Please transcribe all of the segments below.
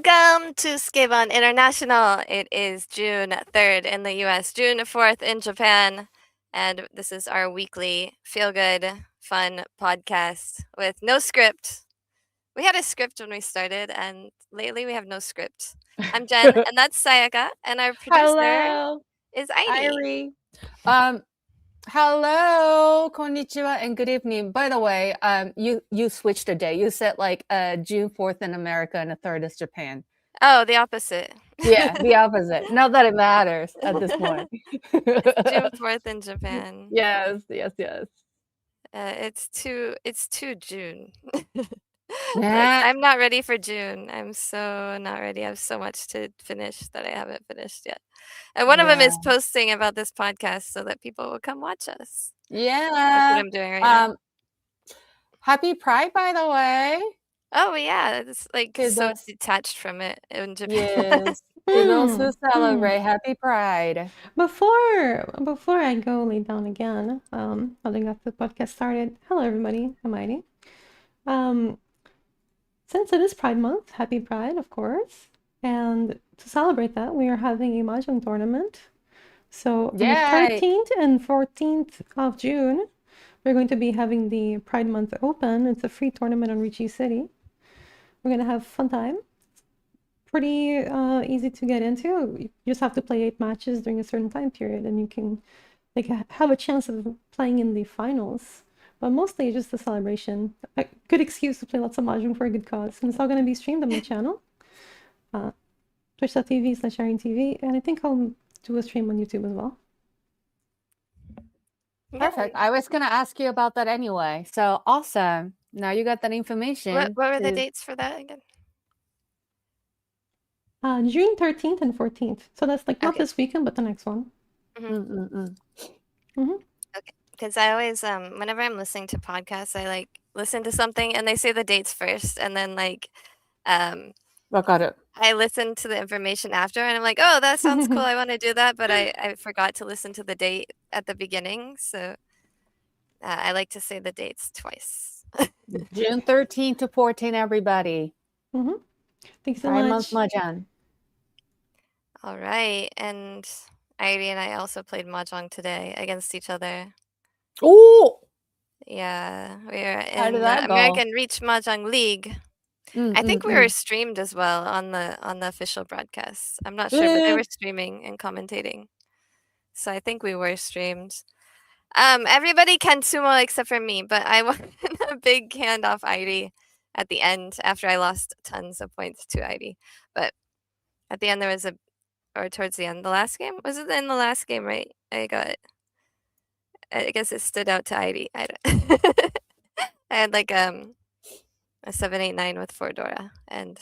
Welcome to Skibon International. It is June 3rd in the US, June 4th in Japan, and this is our weekly feel-good, fun podcast with no script. We had a script when we started, and lately we have no script. I'm Jenn, and that's Sayaka, and our producer Hello, is Airi. Airi. Hello, konnichiwa, and good evening. By the way, you switched a day. You said like June 4th in America and the 3rd is Japan. Oh, the opposite. Yeah, the opposite. Not that it matters at this point. It's June 4th in Japan. Yes. It's too June. Nah. I'm not ready for June. I'm so not ready. I have so much to finish that I haven't finished yet. And one of them is posting about this podcast so that people will come watch us. Yeah. That's what I'm doing right now. Happy Pride, by the way. Oh yeah, it's like so detached from it in Japan. Yes. To those who celebrate, Happy Pride. Before I go lay down again, I got the podcast started. Hello everybody, I'm Airi. Since it is Pride Month, Happy Pride, of course. And to celebrate that, we are having a mahjong tournament. So on the 13th and 14th of June, we're going to be having the Pride Month Open. It's a free tournament on Ricci City. We're going to have a fun time. Pretty easy to get into. You just have to play 8 matches during a certain time period, and you can have a chance of playing in the finals. But mostly just a celebration. A good excuse to play lots of mahjong for a good cause. And it's all going to be streamed on my channel. Twitch.tv/AirinTV. And I think I'll do a stream on YouTube as well. Perfect. I was going to ask you about that anyway. So awesome. Now you got that information. What were the dates for that again? June 13th and 14th. So that's like not this weekend, but the next one. Okay. Because I always, whenever I'm listening to podcasts, I like listen to something and they say the dates first, and then like, I listen to the information after, and I'm like, oh, that sounds cool. I want to do that, but I forgot to listen to the date at the beginning, so I like to say the dates twice. June 13th to 14th, everybody. Thanks so much. Mahjong. All right, and Airi and I also played mahjong today against each other. Oh! Yeah, we are in the American Reach Mahjong League. I think we were streamed as well on the official broadcast. I'm not sure, but they were streaming and commentating. So I think we were streamed. Everybody can sumo except for me, but I won a big hand off Airi at the end after I lost tons of points to Airi. But at the end there was towards the end, the last game? Was it in the last game, right? I guess it stood out to Airi. I had like a 7-8-9 with 4 Dora, and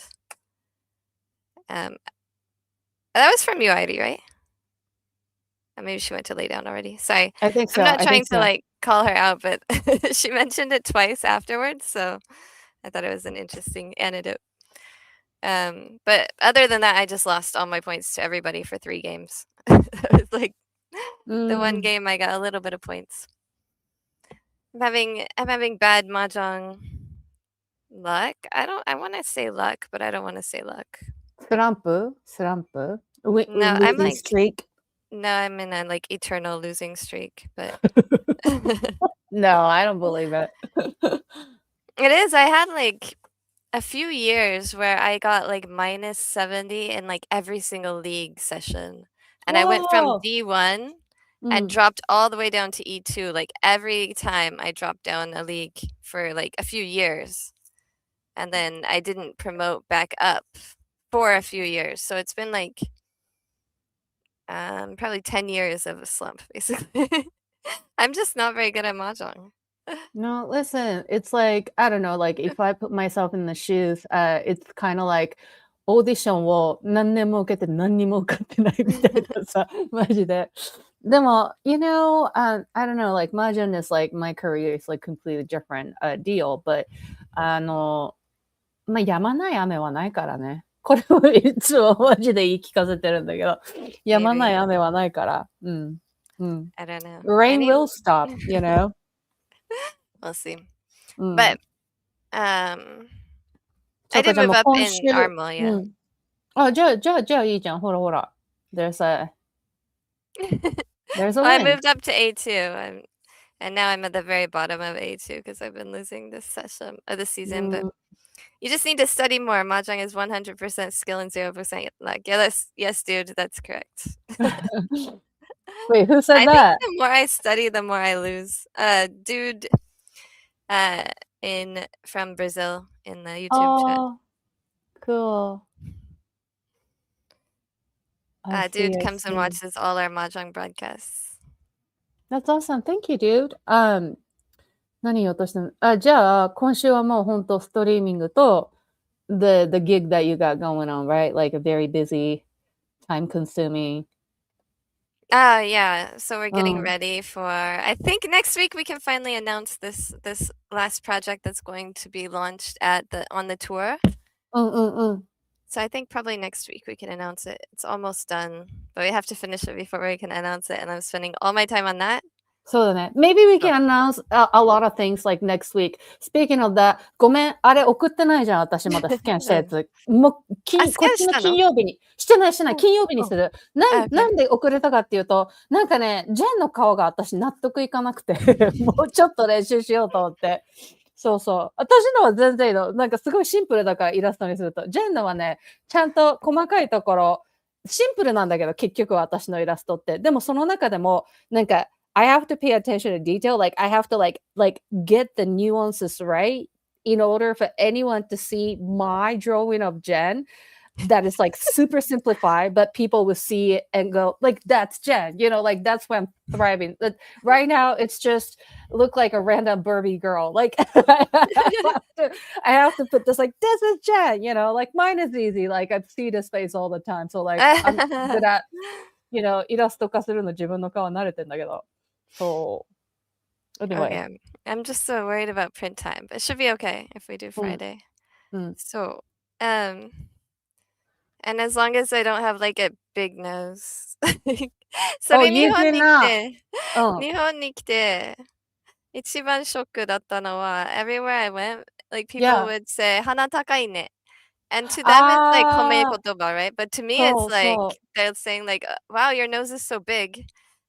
that was from you, Airi, right? Maybe she went to lay down already. Sorry. I think so. I'm not trying to like call her out, but she mentioned it twice afterwards, so I thought it was an interesting anecdote. But other than that, I just lost all my points to everybody for 3 games. It was like the one game I got a little bit of points. I'm having bad mahjong luck. I want to say luck, but I don't want to say luck. Slump. No, I'm like streak. No, I'm in a like eternal losing streak, but no, I don't believe it. It is. I had like a few years where I got like -70 in like every single league session. And I went from D1 and dropped all the way down to E2. Like every time I dropped down a league for like a few years. And then I didn't promote back up for a few years. So it's been like probably 10 years of a slump, basically. I'm just not very good at mahjong. No, listen, it's like, I don't know, like if I put myself in the shoes, it's kind of like audition を何年も受けて何にも受かってないみたいなさ、マジで。でも, you know, I don't know, like mahjong is like my career is like completely different deal, but まあ、やまない雨はないからね。これをいつもマジで言い聞かせてるんだけど、やまない雨はないから。I don't know. Rain will stop, you know. We'll see. But I did move up in Armel, yeah. じゃあいいじゃん。ほら。There's a Well, I win. moved up to A2, and now I'm at the very bottom of A2 because I've been losing this season. But you just need to study more. Mahjong is 100% skill and 0% luck. Yeah, yes, dude, that's correct. Wait, who said I think that? the more I study, the more I lose. Dude, from Brazil in the YouTube chat. Oh, cool. Dude comes and watches all our Mahjong broadcasts. That's awesome. Thank you, dude. 何言おうとしたの？じゃあ、今週はもう本当ストリーミングと、the gig that you got going on, right? Like a very busy, time consuming. Yeah. So we're getting ready for. I think next week we can finally announce this last project that's going to be launched on the tour. So I think probably next week we can announce it. It's almost done, but we have to finish it before we can announce it. And I'm spending all my time on that. そうだね。Maybe we can announce a lot of things like next week. Speaking of that, ごめん、あれ送ってないじゃん、私まだスキャンしたやつ。もう、こっちの金曜日に。してない、金曜日にする。なんで遅れたかっていうと、なんかね、ジェンの顔が私納得いかなくて、もうちょっと練習しようと思って。そうそう。私のは全然いいの。なんかすごいシンプルだからイラストにすると。ジェンのはね、ちゃんと細かいところ、シンプルなんだけど、結局は私のイラストって。でもその中でも、なんか、I have to pay attention to detail. Like I have to like get the nuances right in order for anyone to see my drawing of Jen that is like super simplified, but people will see it and go like, that's Jen, like that's why I'm thriving. But right now it's just look like a random Barbie girl. Like I have to put this like, this is Jen, like mine is easy. Like I see this face all the time. So like I'm good at, イラスト化するの自分の顔慣れてんだけど。So, anyway. Okay. I'm just so worried about print time, but it should be okay if we do Friday. So, and as long as I don't have like a big nose. それ日本に来て、一番ショックだったのは、everywhere I went, like people would say, 鼻高いね. And to them, it's like 褒め言葉, right? But to me, it's like they're saying like, wow, your nose is so big.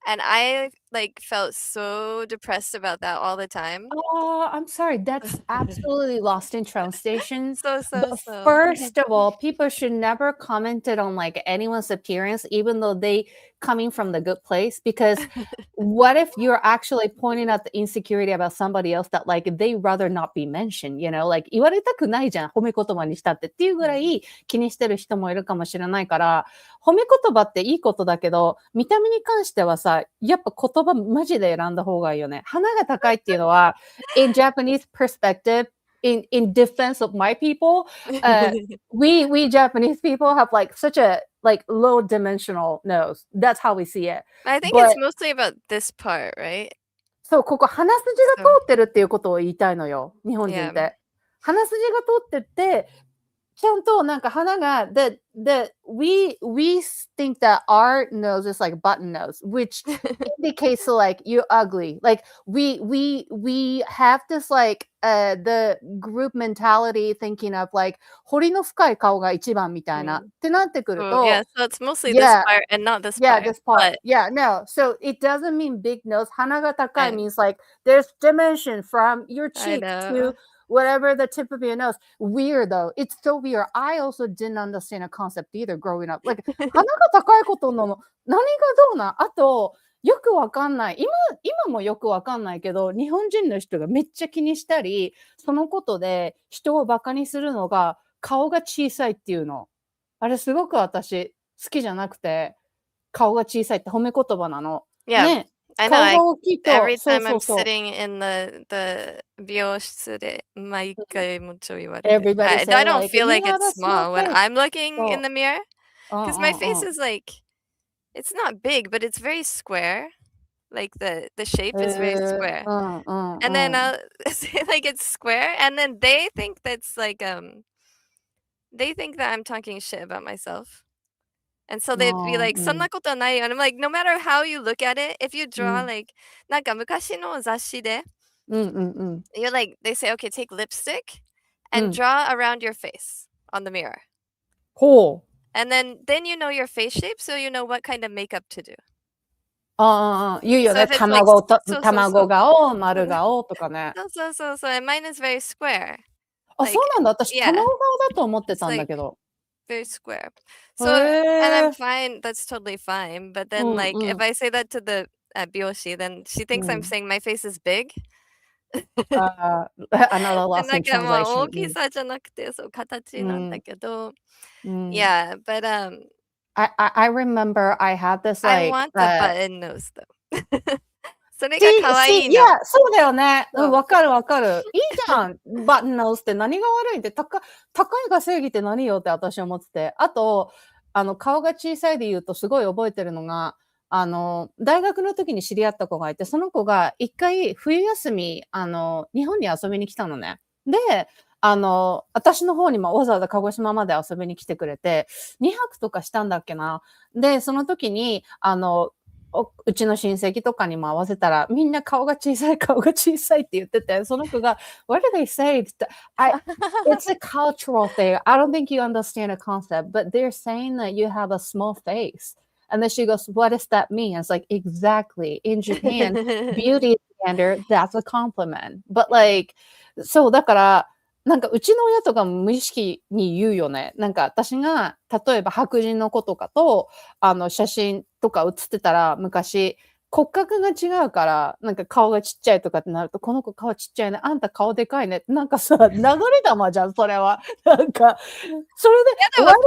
And I like felt so depressed about that all the time. Oh, I'm sorry. That's absolutely lost in translation. So. First of all, people should never comment on like anyone's appearance, even though they coming from the good place. Because what if you're actually pointing out the insecurity about somebody else that like they rather not be mentioned, like 言われたくないじゃん、褒め言葉にしたってっていうぐらい気にしてる人もいるかもしれないから、褒め言葉っていいことだけど、見た目に関してはさ、やっぱ言葉マジで選んだ方がいいよね。鼻が高いっていうのは、in Japanese perspective, in defense of my people, we Japanese people have like such a like low dimensional nose. That's how we see it. I think it's mostly about this part, right? そう、ここ鼻筋が通ってるっていうことを言いたいのよ、日本人って。鼻筋が通ってって、ちゃんとなんか鼻が、we think that our nose is like button nose, which indicates like you're ugly. Like we have this like the group mentality thinking of like 彫りの深い顔が一番みたいなってなってくると、yeah, so it's mostly this part and not this part. Yeah, this part. Yeah, no. So it doesn't mean big nose. 鼻が高い means like there's dimension from your cheek to whatever the tip of your nose. Weird though. It's so weird. I also didn't understand a concept either growing up. Like 鼻が高いことの何がどうなん？あとよくわかんない。今もよくわかんないけど、日本人の人がめっちゃ気にしたり、そのことで人をバカにするのが顔が小さいっていうの。あれすごく私好きじゃなくて、顔が小さいって褒め言葉なの。Yeah. ね。I know. Every time I'm sitting in the 美容室で毎回もちょ言われる。I don't feel like it's small when I'm looking in the mirror. Because my face is like, it's not big, but it's very square. Like the shape is very square. And then I'll say like it's square. And then they think that's like, they think that I'm talking shit about myself. And so they'd be like, そんなことないよ. And I'm like, no matter how you look at it, if you draw like, なんか昔の雑誌で, you're like, they say, okay, take lipstick and draw around your face on the mirror. Cool. And then you know your face shape, so you know what kind of makeup to do. 言うよ So ね。 if it's like 卵顔、丸顔とかね。so and mine is very square. あ、そうなんだ。私、 yeah, 卵顔だと思ってたん it's だけど。 very square. へ So and I'm ー fine. That's totally fine. But う then ん like う if ん I say that to the Byoshi, then she thinks う I'm ん。 saying my face is big. Another で lost な in んかまあ大 translation. きさじゃなくてそう形なんだけど、うん。 yeah, but I remember I had this I like want the button nose though. それ See, が可愛 see, い yeah, の。そうだよね。そうわかるわかる。いいじゃん。バットノーズって何が悪いって、高いが正義って何よって私は思ってて。あと、顔が小さいで言うとすごい覚えてるのが、大学の時に知り合った子がいて、その子が一回冬休み、日本に遊びに来たのね。で、私の方にもわざわざ鹿児島まで遊びに来てくれて、2泊とかしたんだっけな。で、その時に、うちの親戚とかにも合わせたら、みんな顔が小さいって言ってて、その子が、What do they say? It's a cultural thing. I don't think you understand the concept, but they're saying that you have a small face. And then she goes, What does that mean? It's like, exactly. In Japan, beauty standard, that's a compliment. But like, そう、だから、なんかうちの親とかも無意識に言うよね。なんか私が、例えば白人の子とかと、写真とか写ってたら、昔、骨格が違うから、なんか顔がちっちゃいとかってなると、この子顔ちっちゃいね、あんた顔でかいね。なんかさ、流れ玉じゃん、それは。なんか、それで、でも普通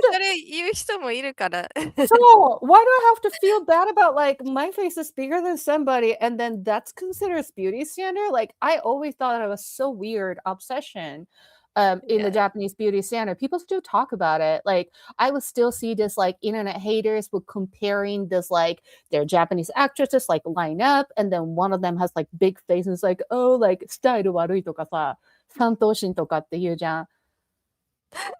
にそれ言う人もいるから。So, why do I have to feel bad about like my face is bigger than somebody and then that's considered a beauty standard? Like, I always thought it was so weird obsession in the Japanese beauty standard. People still talk about it. Like, I would still see this like internet haters would comparing this like their Japanese actresses like line up and then one of them has like big faces like, oh, like スタイル悪いとかさ、三頭身とかって言うじゃん。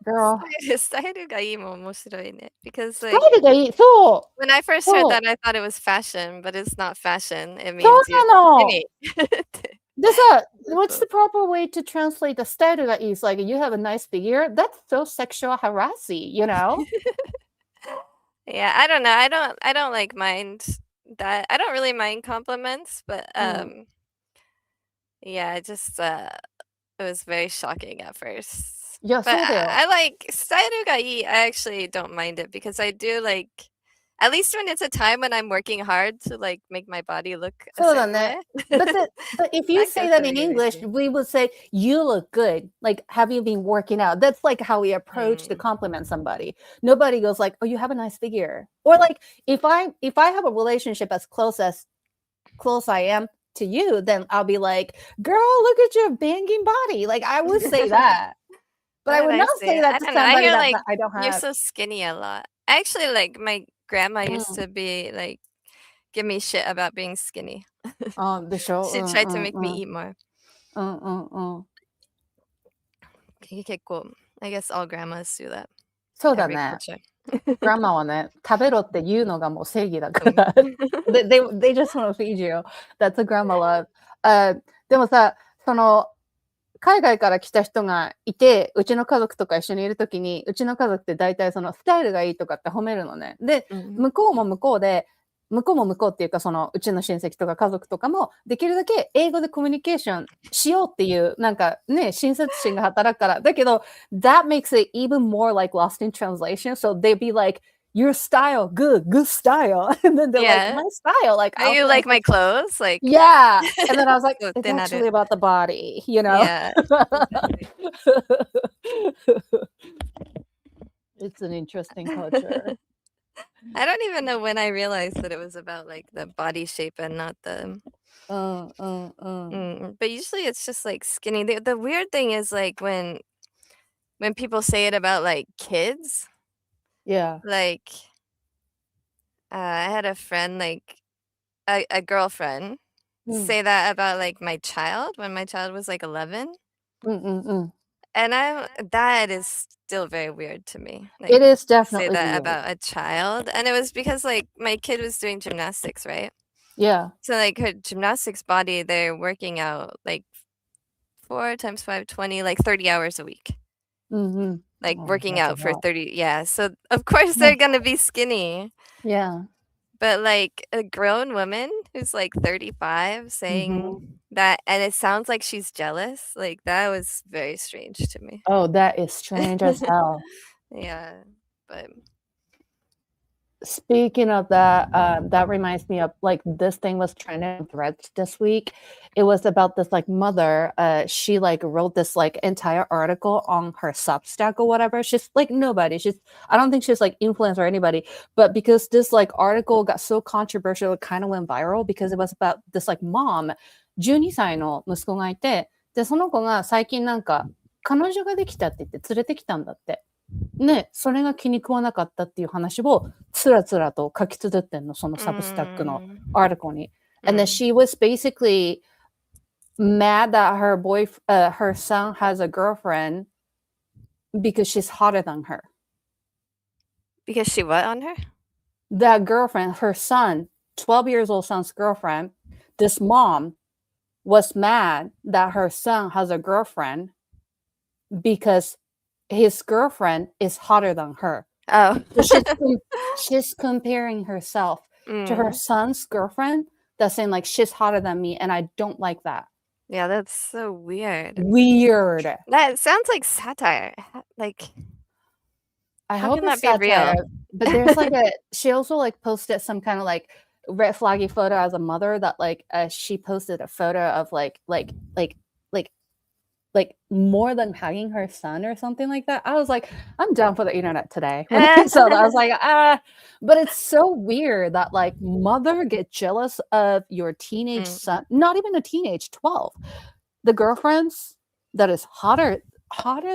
Girl. スタイルがいいも面白いね。Because スタ like イルがいい。そう。 when I first そ heard う。 that, I thought it was fashion, but it's not fashion. It そう means you're なの。 skinny. でさ、what's the proper way to translate the スタイルがいい? It's like, you have a nice figure? That's so sexual harassing, you know? Yeah, I don't know. I don't like mind that. I don't really mind compliments, but yeah, it just it was very shocking at first. いや、 But そうだよ。 I like スタイルがいい. I actually don't mind it because I do like at least when it's a time when I'm working hard to like make my body look a そうだ certain ね。 way. But if you say that in English, we would say, you look good. Like, have you been working out? That's like how we approach to compliment somebody. Nobody goes like, oh, you have a nice figure. Or like, if I have a relationship as close I am to you, then I'll be like, girl, look at your banging body. Like, I would say that. But I would not say that to I don't know. I somebody hear that like I don't you're have. so skinny a lot. Actually, like my grandma used to be like give me shit about being skinny. でしょ? She tried to make me eat more. 結構 I guess all grandmas do that. そうだ Every ね。 culture. グランマはね、食べろって言うのがもう正義だから。they just want to feed you. That's a grandma love. でもさ、海外から来た人がいて、うちの家族とか一緒にいるときに、うちの家族って大体そのスタイルがいいとかって褒めるのね。で、向こうも向こうで、向こうっていうか、うちの親戚とか家族とかも、できるだけ英語でコミュニケーションしようっていう、なんかね、親切心が働くから。だけど、that makes it even more like lost in translation. So they'd be like, your style, good style. And then they're like, my style, like, oh, you like my clothes? Like, yeah. And then I was like, it's actually about the body, you know? Yeah. It's an interesting culture. I don't even know when I realized that it was about like the body shape and not the but usually it's just like skinny. The weird thing is like when people say it about like kids. Yeah. Like I had a friend, like a girlfriend, say that about like my child when my child was like 11. And that is still very weird to me. Like, it is say definitely that weird. about a child. And it was because like my kid was doing gymnastics, right? Yeah. So like her gymnastics body, they're working out like 4 times 5, 20, like 30 hours a week. like Oh, working that's a out for lot. 30. Yeah. So of course they're gonna be skinny. Yeah. But like a grown woman who's like 35 saying that, and it sounds like she's jealous, like that was very strange to me. Oh, that is strange as hell. Yeah, but Speaking of that, that reminds me of like this thing was trending on Threads this week. It was about this like mother. She like wrote this like entire article on her Substack or whatever. She's like nobody. I don't think she's like influencer or anybody. But because this like article got so controversial, it kind of went viral because it was about this like mom, 12歳の息子がいて、でその子が最近なんか彼女ができたって言って連れてきたんだって。ね、それが気に食わなかったっていう話をつらつらと書き綴ってんの、そのサブスタックのアーティクルに。And then she was basically mad that her son has a girlfriend because she's hotter than her. Because she what on her? That girlfriend, her son, 12 years old son's girlfriend, this mom was mad that her son has a girlfriend because his girlfriend is hotter than her. Oh. So she's comparing herself to her son's girlfriend. That's saying like she's hotter than me, and I don't like that. Yeah, that's so weird. That sounds like satire. Like, I how hope can it's that be satire, real? but there's like she also like posted some kind of like red flaggy photo as a mother that like she posted a photo of like more than hugging her son or something like that. I was like, I'm down for the internet today. So I was like, but it's so weird that like mother get jealous of your teenage son, not even a teenage 12, the girlfriends that is hotter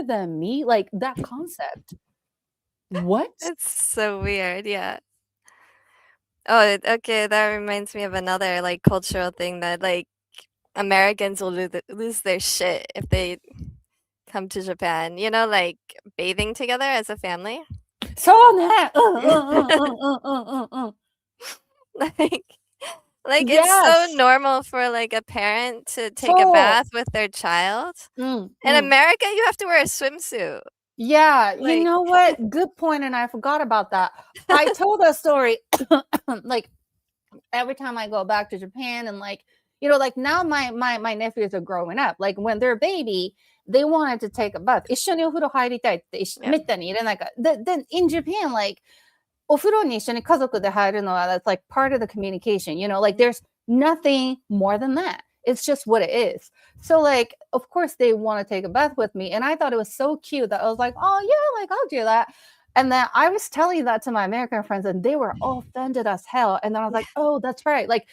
than me, like that concept. What? It's so weird. Yeah. Oh, okay. That reminds me of another like cultural thing that like Americans will lose their shit if they come to Japan. You know, like bathing together as a family. So like it's so normal for like a parent to take a bath with their child. In America, you have to wear a swimsuit. Yeah, like, you know what? Good point, and I forgot about that. I told a story like every time I go back to Japan, and like you know, like now my nephews are growing up. Like when they're a baby, they wanted to take a bath. 一緒にお風呂入りたいってめったに入れないから。Then in Japan, like お風呂に一緒に家族で入るのは that's like part of the communication. You know, like there's nothing more than that. It's just what it is. So like, of course they want to take a bath with me. And I thought it was so cute that I was like, oh yeah, like I'll do that. And then I was telling that to my American friends and they were all offended as hell. And then I was like, oh, that's right. Like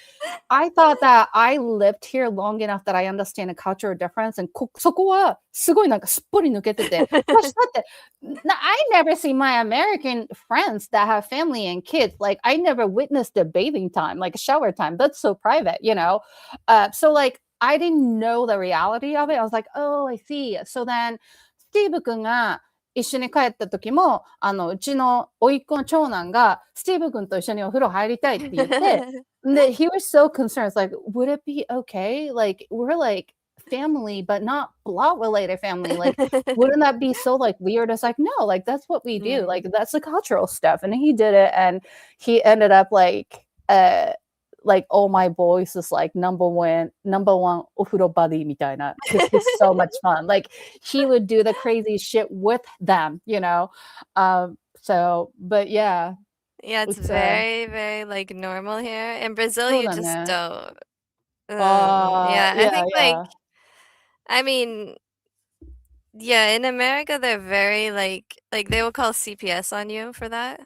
I thought that I lived here long enough that I understand the cultural difference. And そこはすごいなんかすっぽり抜けてて。私だって、I never see my American friends that have family and kids. Like I never witnessed a bathing time, like a shower time. That's so private, you know? So like, I didn't know the reality of it. I was like, oh, I see. So then, Steve 君が一緒に帰った時も、うちの甥っ子の長男が、スティーブ君と一緒にお風呂入りたいって言って、で、he was so concerned. It's like, would it be okay? Like, we're like family, but not blood-related family. Like, wouldn't that be so like weird? It's like, no, like that's what we do. Like, that's the cultural stuff. And he did it, and he ended up like all my boys is like number one ofuro buddy みたいな because he's so much fun. Like he would do the crazy shit with them, you know. So, but yeah. Yeah, it's very, very like normal here. In Brazil, you just don't. Yeah, I think like, I mean, yeah, in America, they're very like they will call CPS on you for that.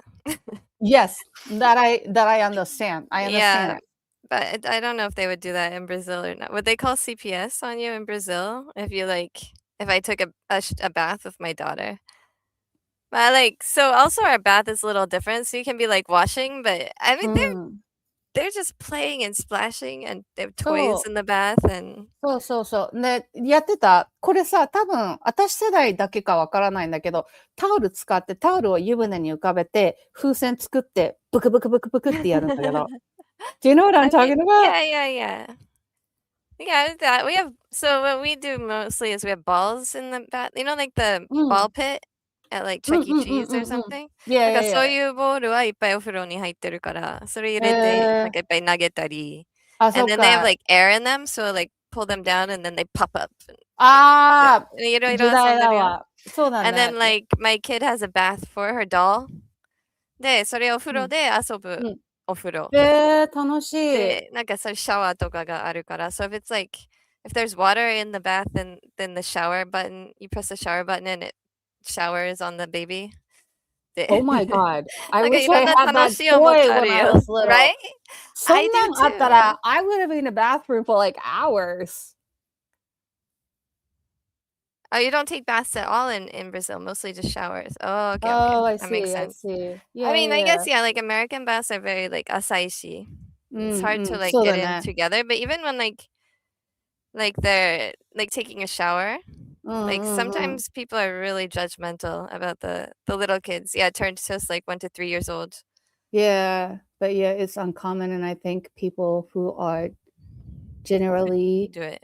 Yes, that I understand. I understand it. But I don't know if they would do that in Brazil or not. Would they call CPS on you in Brazil if you if I took a bath with my daughter? But like, so also our bath is a little different. So you can be like washing, but I mean they're just playing and splashing and they have toys in the bath and そう。で、やってた。これさ、多分、私世代だけかわからないんだけど、タオル使って、タオルを湯船に浮かべて、風船作って、ブクブクブクブクってやるんだけど。Do you know what I'm talking about? Yeah. Yeah, that we have. So what we do mostly is we have balls in the bath. You know, like the うん。 ball pit at like うん Chuck う E. んうん Cheese う or んうん。something. いやいやいそうや。いうボールはいっぱいお風呂に入ってるから、それ入れて、いっぱい投げたり。あ、そ And っ then they have か。like air in them, so like pull them down and then they pop up. ああ、いろいろ時代遊んでるよ。だわ。そうだ And then ね。like my kid has a bath for her doll. で、それお風呂で遊ぶお風呂。楽しい。で、なんかそういうシャワーとかがあるから。So if it's like, if there's water in the bath, then the shower button, you press the shower button and it showers on the baby. Oh my god. I なんかい wish ろ I んな had 楽 that しいおもち toy ゃあ when る I よ。was little. Right? そ I ん do なんあった too. ら、I would have been in the bathroom for like hours. Oh, you don't take baths at all in Brazil, mostly just showers. Oh, okay, Oh, I That makes see, I sense. see. I Yeah, mean, yeah, I guess, yeah. yeah, like American baths are very like asaishi. It's うん hard う to ん。like そう get だ in ね。together, but even when like they're like taking a shower, うん like うんうん。 sometimes people are really judgmental about the little kids. Yeah, it turns just like 1 to 3 years old. Yeah, but yeah, it's uncommon, and I think people who are generally, Do it.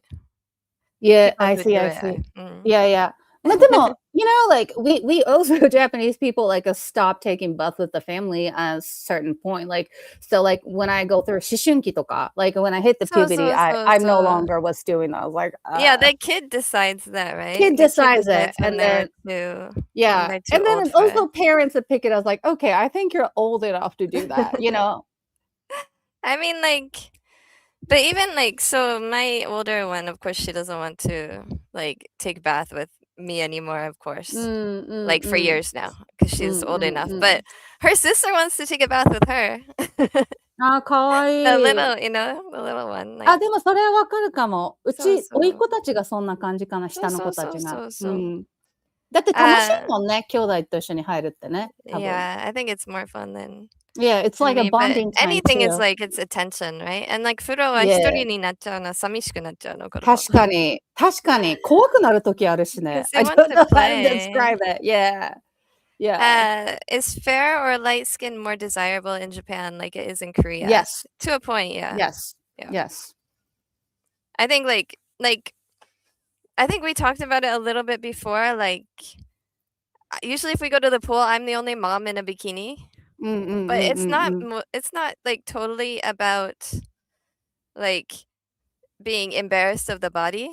yeah, People I who see, do I it. see. うん。Yeah, yeah. But でも、you know, like we also Japanese people like stop taking baths with the family at a certain point. Like so, like when I go through 思春期とか, like when I hit the そう puberty, そう I そう I そ no う。longer was doing that. I was like, Yeah, the kid decides that, right? kid The kid decides does it it, when and they're then when yeah, they're too and then old it's for also it. parents that pick it. I was like, okay, I think you're old enough to do that, you know? I mean, like, but even like, so my older one, of course, she doesn't want to like take bath with me anymore, of course. Like for years now, because she's old enough. But her sister wants to take a bath with her. あー、かわい The い。 little, you know, the little one. あ、 Like, でもそれはわかるかも。うそうち、そう。甥っ子たちがそんな感じかな、下の子たちが。そうそう。だって楽しいもんね、兄弟と一緒に入るってね。Yeah, I think it's more fun than Yeah, it's like a me, but bonding time anything is too. like it's attention, right? And like 風呂は Yeah. 一人になっちゃうの、寂しくなっちゃうの、子供。確かに、確かに。怖くなる時あるしね。 Because they I want don't to know how to play. describe it. Yeah. Yeah. Is fair or light skin more desirable in Japan like it is in Korea? Yes. To a point, yeah. Yes. Yeah. Yes. I think like I think we talked about it a little bit before. Like usually if we go to the pool, I'm the only mom in a bikini. But it's not like totally about like being embarrassed of the body.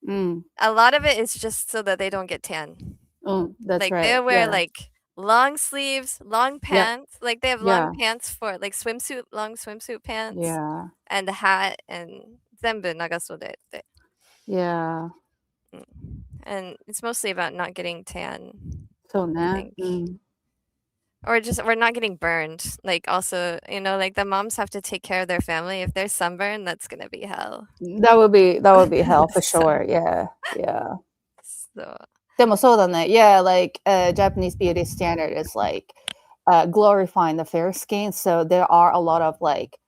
A lot of it is just so that they don't get tan. That's Like right. they'll wear Yeah. like long sleeves, long pants. Like they have long pants for like long swimsuit pants. Yeah. And the hat and 全部長袖で。Yeah. And it's mostly about not getting tan. そう I ね。 think. Or just we're not getting burned. Like also, you know, like the moms have to take care of their family. If they're sunburned, that's gonna be hell. That would be hell for sure. Yeah. Yeah. So でもそうだね。Yeah, like Japanese beauty standard is like glorifying the fair skin. So there are a lot of like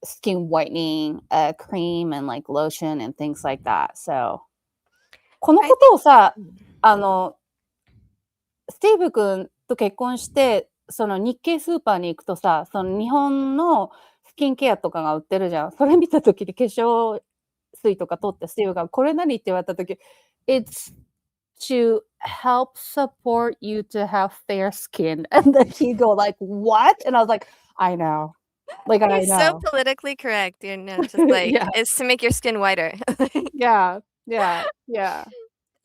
skin whitening cream and like lotion and things like that. So このことをさ、スティーブ君と結婚して、その日系スーパーに行くとさ、その日本のスキンケアとかが売ってるじゃん。それ見たときに化粧水とか取ってスティーブがこれ何って言われたとき、It's to help support you to have fair skin. And then he go like, what? And I was like, I know. Like, I you're know. so politically correct. You know, just like Yeah. it's to make your skin whiter. Yeah. Yeah.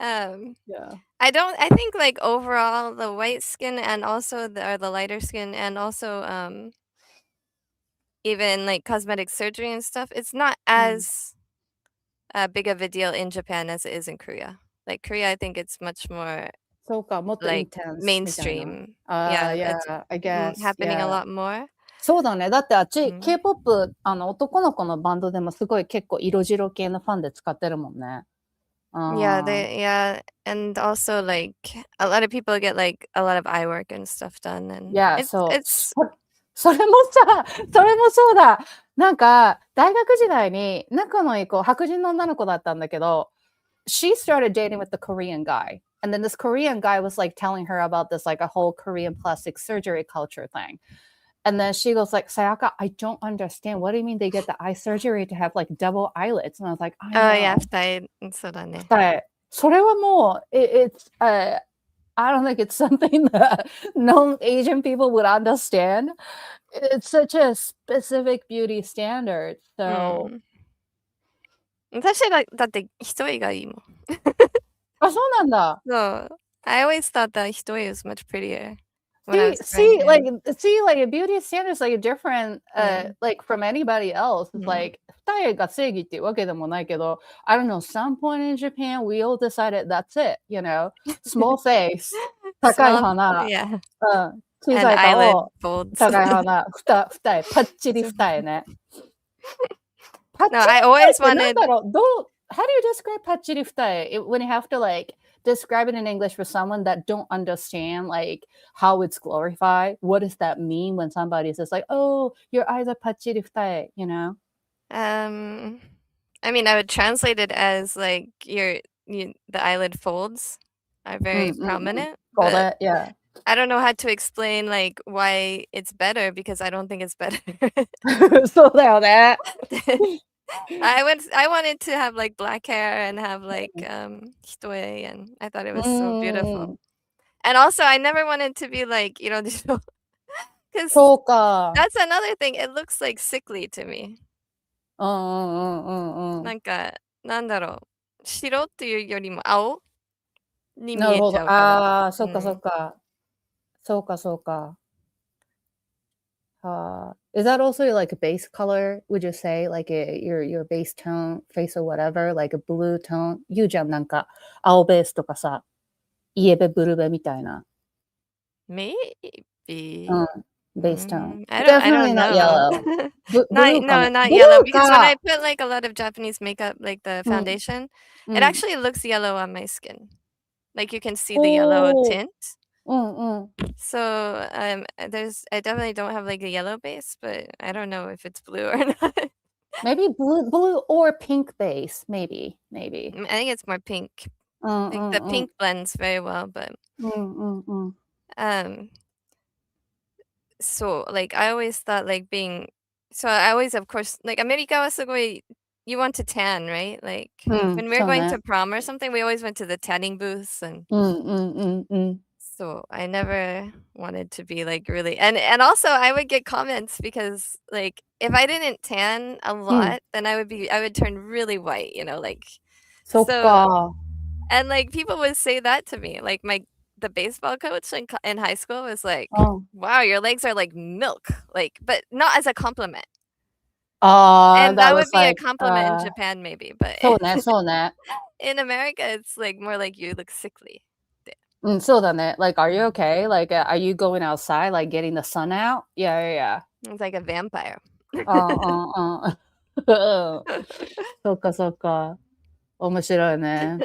I think like overall the white skin and also the lighter skin and also even like cosmetic surgery and stuff, it's not as big of a deal in Japan as it is in Korea. Like Korea, I think it's much more そうか、もっと like intense mainstream. みたいな。Yeah, Yeah, that's I guess. happening a Yeah. lot more. そうだね。だってあっち、うん K-POP、男の子のバンドでもすごい結構色白系のファンで使ってるもんね。Yeah, and also like a lot of people get like a lot of eye work and stuff done, and Yeah, it's そう。 it's それもさ、それもそうだ。なんか、大学時代に仲のいい子、白人の女の子だったんだけど、she started dating with the Korean guy. And then this Korean guy was like telling her about this, like a whole Korean plastic surgery culture thing. And then she goes like, Sayaka, I don't understand. What do you mean they get the eye surgery to have like double eyelids? And I was like, I know. yeah, 二重、そうだね。二重。それはもう、it's I don't think it's something that non-Asian people would understand. It's such a specific beauty standard. う So ん。私だって一重がいいもん。あ、そうなんだ。そう。I always thought that 一重 was much prettier when I was See, growing up. like a beauty standard is like a different, like from anybody else. It's うん。like 二重が正義っていうわけでもないけど、I don't know, some point in Japan, we all decided that's it, you know? Small face, 高い Small, 鼻、yeah. 小 And さい eyelid 顔、 folds. 高い鼻、二重、パッチリ二重ね。パッチ No, リ I 二重 always ってなん wanted. だろう、how do you describe パッチリ二重 when you have to like describe it in English for someone that don't understand like how it's glorified? What does that mean when somebody says like, oh, your eyes are パッチリ二重, you know? I mean, I would translate it as like the eyelid folds are very prominent, Call but that, yeah. I don't know how to explain like why it's better because I don't think it's better. そうだよね。I wanted to have like black hair and have like hitoe, and I thought it was so beautiful. And also I never wanted to be like, because そうか。 that's another thing. It looks like sickly to me. なんか、なんだろう。白っていうよりも青に見えちゃうから。ああ、そっかそっか。そうかそうか。Is that also like a base color? Would you say like your base tone, face or whatever, like a blue tone? 言うじゃん、なんか青ベースとかさ、イエベブルベみたいな。Maybe. Base tone. I Definitely don't not know. yellow. Not yellow because when I put like a lot of Japanese makeup, like the foundation, it actually looks yellow on my skin. Like you can see the yellow tint. So I definitely don't have like a yellow base, but I don't know if it's blue or not. Maybe blue or pink base, maybe. I think it's more pink. Like the pink blends very well, but so like I always thought like I always, of course, like America was sugoi, you want to tan, right? Like when we were going to prom or something, we always went to the tanning booths, and so I never wanted to be like really, and also I would get comments because like if I didn't tan a lot, then I would turn really white, like so, and like people would say that to me, like the baseball coach in high school was like, wow, your legs are like milk, like, but not as a compliment. And that would be a compliment in Japan maybe, but in America it's like more like you look sickly. そうだね. Like, are you okay? Like, are you going outside, like getting the sun out? Yeah. It's like a vampire. そうかそうか。面白いね.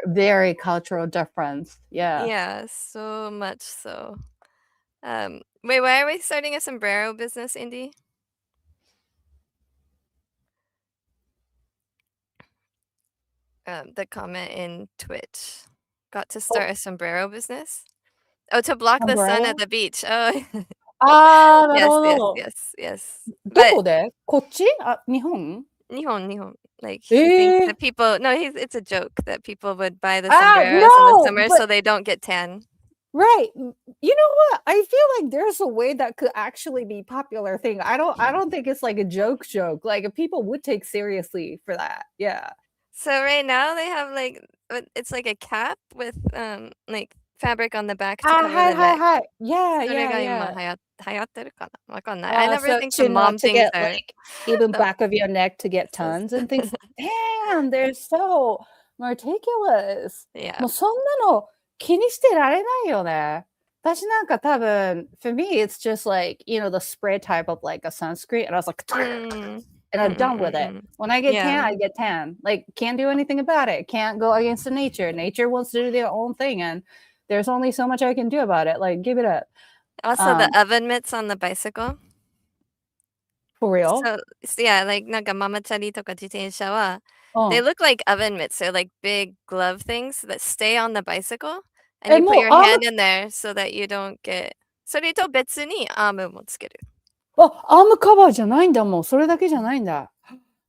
Very cultural difference. Yeah. Yeah, so much so. Wait, why are we starting a sombrero business, Indy? The comment in Twitch. Got to start a sombrero business? Oh, to block the sun at the beach. Oh. なるほど。Yes. どこで？こっち？日本？日本。Like, he thinks that people, no, it's a joke that people would buy the sombreros in the summer so they don't get tan. Right. You know what? I feel like there's a way that could actually be popular thing. I don't think it's like a joke. Like people would take seriously for that. Yeah. So right now they have like, it's like a cap with like fabric on the back to cover the neck. Yeah. それが今流行ってるかな？わかんない。I never think the mom to things get are like even back of your neck to get tons and things. Damn, they're so meticulous. Yeah. もうそんなの気にしてられないよね。私なんか多分 for me it's just like, the spray type of like a sunscreen, and I was like and I'm done with it. When I get tan, I get tan. Like, can't do anything about it. Can't go against the nature. Nature wants to do their own thing, and there's only so much I can do about it. Like, give it up. Also, the oven mitts on the bicycle. For real? So yeah, like なんかママチャリとか自転車は they look like oven mitts. They're like big glove things that stay on the bicycle, and you put your hand in there so that you don't get. それと別にアームもつける。アームカバーじゃないんだもん。それだけじゃないんだ。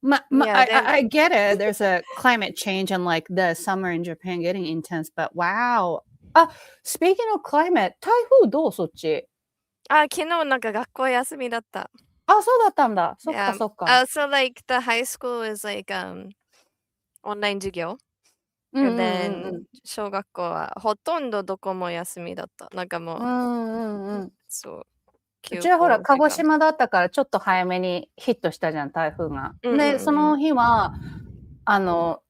Yeah, I get it. There's a climate change and like the summer in Japan getting intense, but wow. Speaking of climate, 台風どうそっち？昨日なんか学校休みだった。そうだったんだ。そっか Yeah. そっか。So like the high school is likeオンライン授業。うんうん And うんう then ん。小学校はほとんどどこも休みだった。なんかもう、そう、う休ちはほら、校鹿児島だったからちょっと早めにヒットしたじゃん、台風が。で、その日は、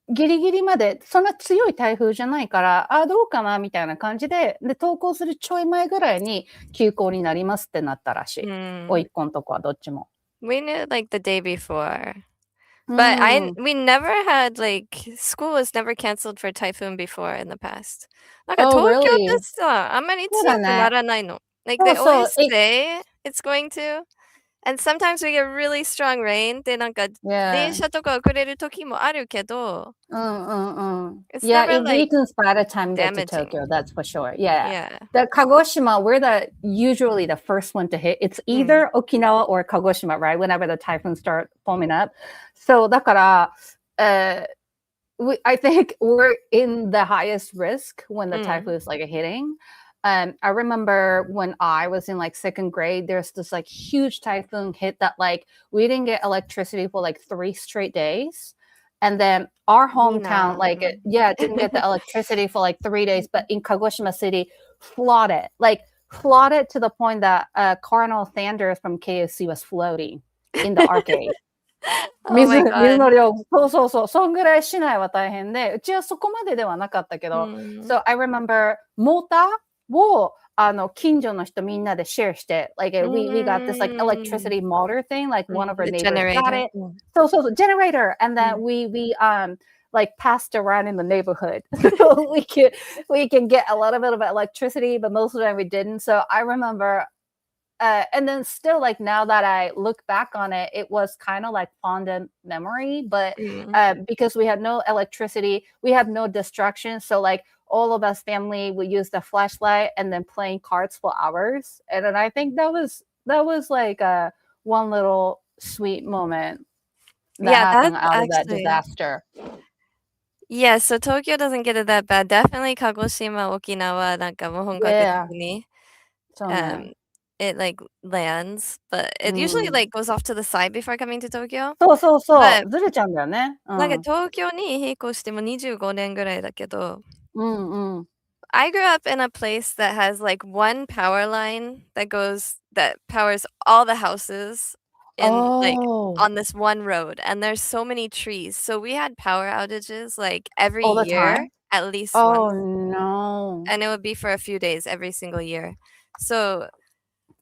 ギリギリまで、そんな強い台風じゃないから、どうかなみたいな感じで、登校するちょい前ぐらいに休校になりますってなったらしい。おいっ子のとこはどっちも。We knew like the day before. But we never had like school was never canceled for typhoon before in the past. なんか東京ってさ、あんまり強くならないの。Like they always say it's going to. And sometimes we get really strong rain でなんか電車とか遅れる時もあるけど、It's never it like weakens by the time you get to damaging. Tokyo, that's for sure. Yeah. Yeah. The Kagoshima, we're usually the first one to hit. It's either Okinawa or Kagoshima, right? Whenever the typhoons start forming up. So だから、I think we're in the highest risk when the typhoon is like hitting. I remember when I was in like second grade, there's this like huge typhoon hit that like we didn't get electricity for like 3 straight days. And then our hometown, didn't get the electricity for like 3 days, but in Kagoshima City, flooded to the point that Colonel Sanders from KFC was floating in the arcade. 水の量、そう、そんぐらい市内は大変で、うちはそこまでではなかったけど、So I remember モーターを近所の人みんなでシェアして、like we got this like electricity motor thing, like one of our neighbors got it. そう、generator, and then we like passed around in the neighborhood. So we can get a little bit of electricity, but most of the time we didn't. So I remember and then still like now that I look back on it, it was kind of like fond memory, but because we had no electricity, we had no distractions. So like all of us family would use the flashlight and then playing cards for hours. And then I think that was like one little sweet moment that happened out of that disaster. Yeah, so Tokyo doesn't get it that bad. Definitely Kagoshima, Okinawa, なんかもう本格的に。It like lands, but it usually like goes off to the side before coming to Tokyo. そう、ずれちゃうんだよね。なんか東京に引っ越しても25年ぐらいだけど、I grew up in a place that has like one power line that powers all the houses in like on this one road, and there's so many trees. So we had power outages like every year, at least once. Oh no. And it would be for a few days every single year. So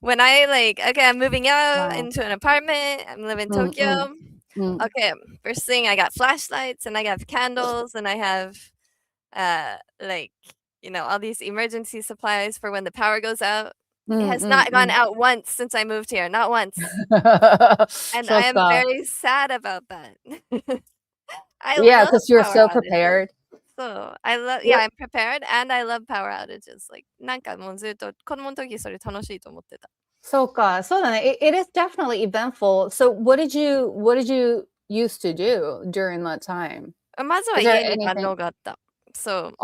when I I'm moving out into an apartment, I'm living in Tokyo. Okay, first thing I got flashlights and I got candles and I have all these emergency supplies for when the power goes out. It has not gone out once since I moved here, not once. And I am very sad about that. Because you're so prepared. So I'm prepared and I love power outages. Like なんかもうずっと子供の時それ楽しいと思ってた。そうだね。It is definitely eventful. So what did you used to do during that time? まずは家に暖炉があった。So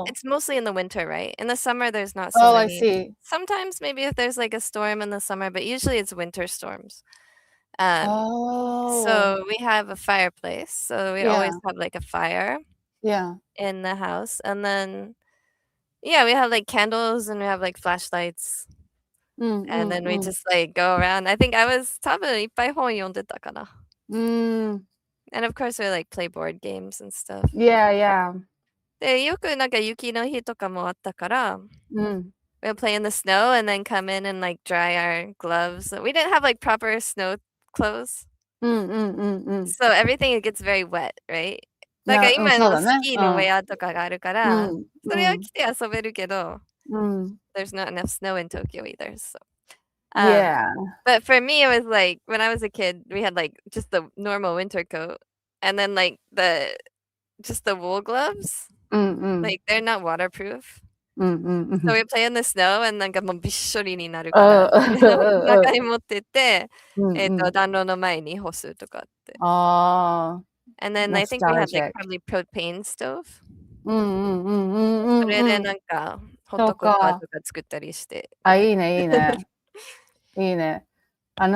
it's mostly in the winter, right? In the summer, there's not so many. I see. Sometimes maybe if there's like a storm in the summer, but usually it's winter storms. So we have a fireplace. So we always have like a fire in the house. And then, we have like candles and we have like flashlights. And then we just like go around. I think I was 多分いっぱい本読んでたかな。And of course we like play board games and stuff. Yeah. で、よくなんか雪の日とかもあったから、we'll play in the snow and then come in and like dry our gloves. We didn't have like proper snow clothes. So everything gets very wet, right? なんか今のスキーのウェアとかがあるから、それを着て遊べるけど、there's not enough snow in Tokyo either. So but for me it was like when I was a kid we had like just the normal winter coat and then like just the wool gloves. Like they're not waterproof. So we play in the snow and なんかもうびっしょりになるから、長い持ってって、暖炉の前に干すとかって。ああ、And then I think we had like nostalgic. probably propane stove. それでなんかホットココアとか作ったりして。あ、いいね、いいね。いいね。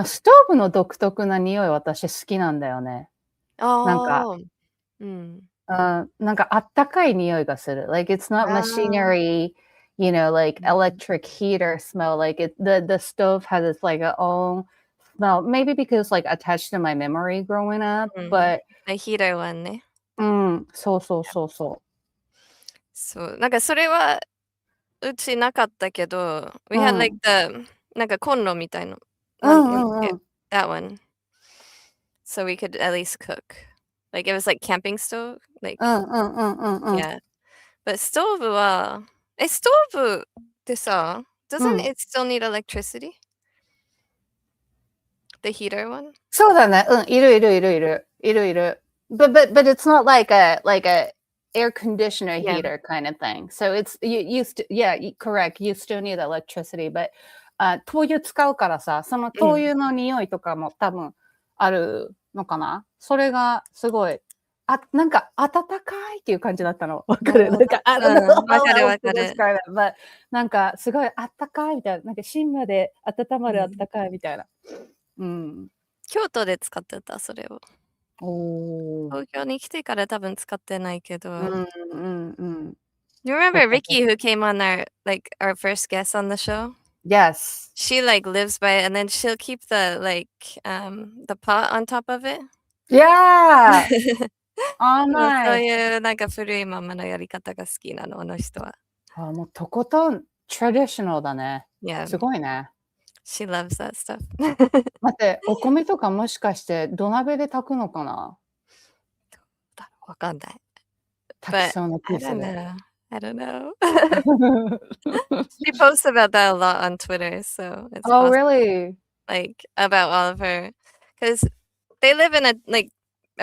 ストーブの独特な匂い私好きなんだよね。なんか、なんかあったかい匂いがする。Like it's not machinery, you know, like electric heater smell. Like the stove has its like a own smell. Maybe because like attached to my memory growing up, but the heater one ね。そうそうそうそう。そう、なんかそれはうちなかったけど、we had like the なんかコンロみたいな。That one. So we could at least cook. Like it was like camping stove. Like yeah. But ストーブは、ストーブってさ、doesn't it still need electricity? The heater one? そうだね。いる。But it's not like a air conditioner heater kind of thing. So it's correct. You still need electricity, but 灯油使うからさ、その灯油の匂いとかも多分あるのかな。それがすごいなんか暖かいっていう感じだったの。わかる。なんかわかる。なんかすごい暖かいみたいな。なんか芯まで温まる暖かいみたいな。京都で使ってた、それを。東京に来てから多分使ってないけど。You remember Ricky who came on our first guest on the show? Yes. She like lives by it and then she'll keep the the pot on top of it. Yeah! そういうなんか古いままのやり方が好きなの、あの人は。もうとことんトラディショナルだね。すごいね。She loves that stuff. 待って、お米とかもしかして土鍋で炊くのかな？わかんない。炊きそうなピースで。I don't know. She posts about that a lot on Twitter, so it's Oh, really? Like about all of her, because they live in a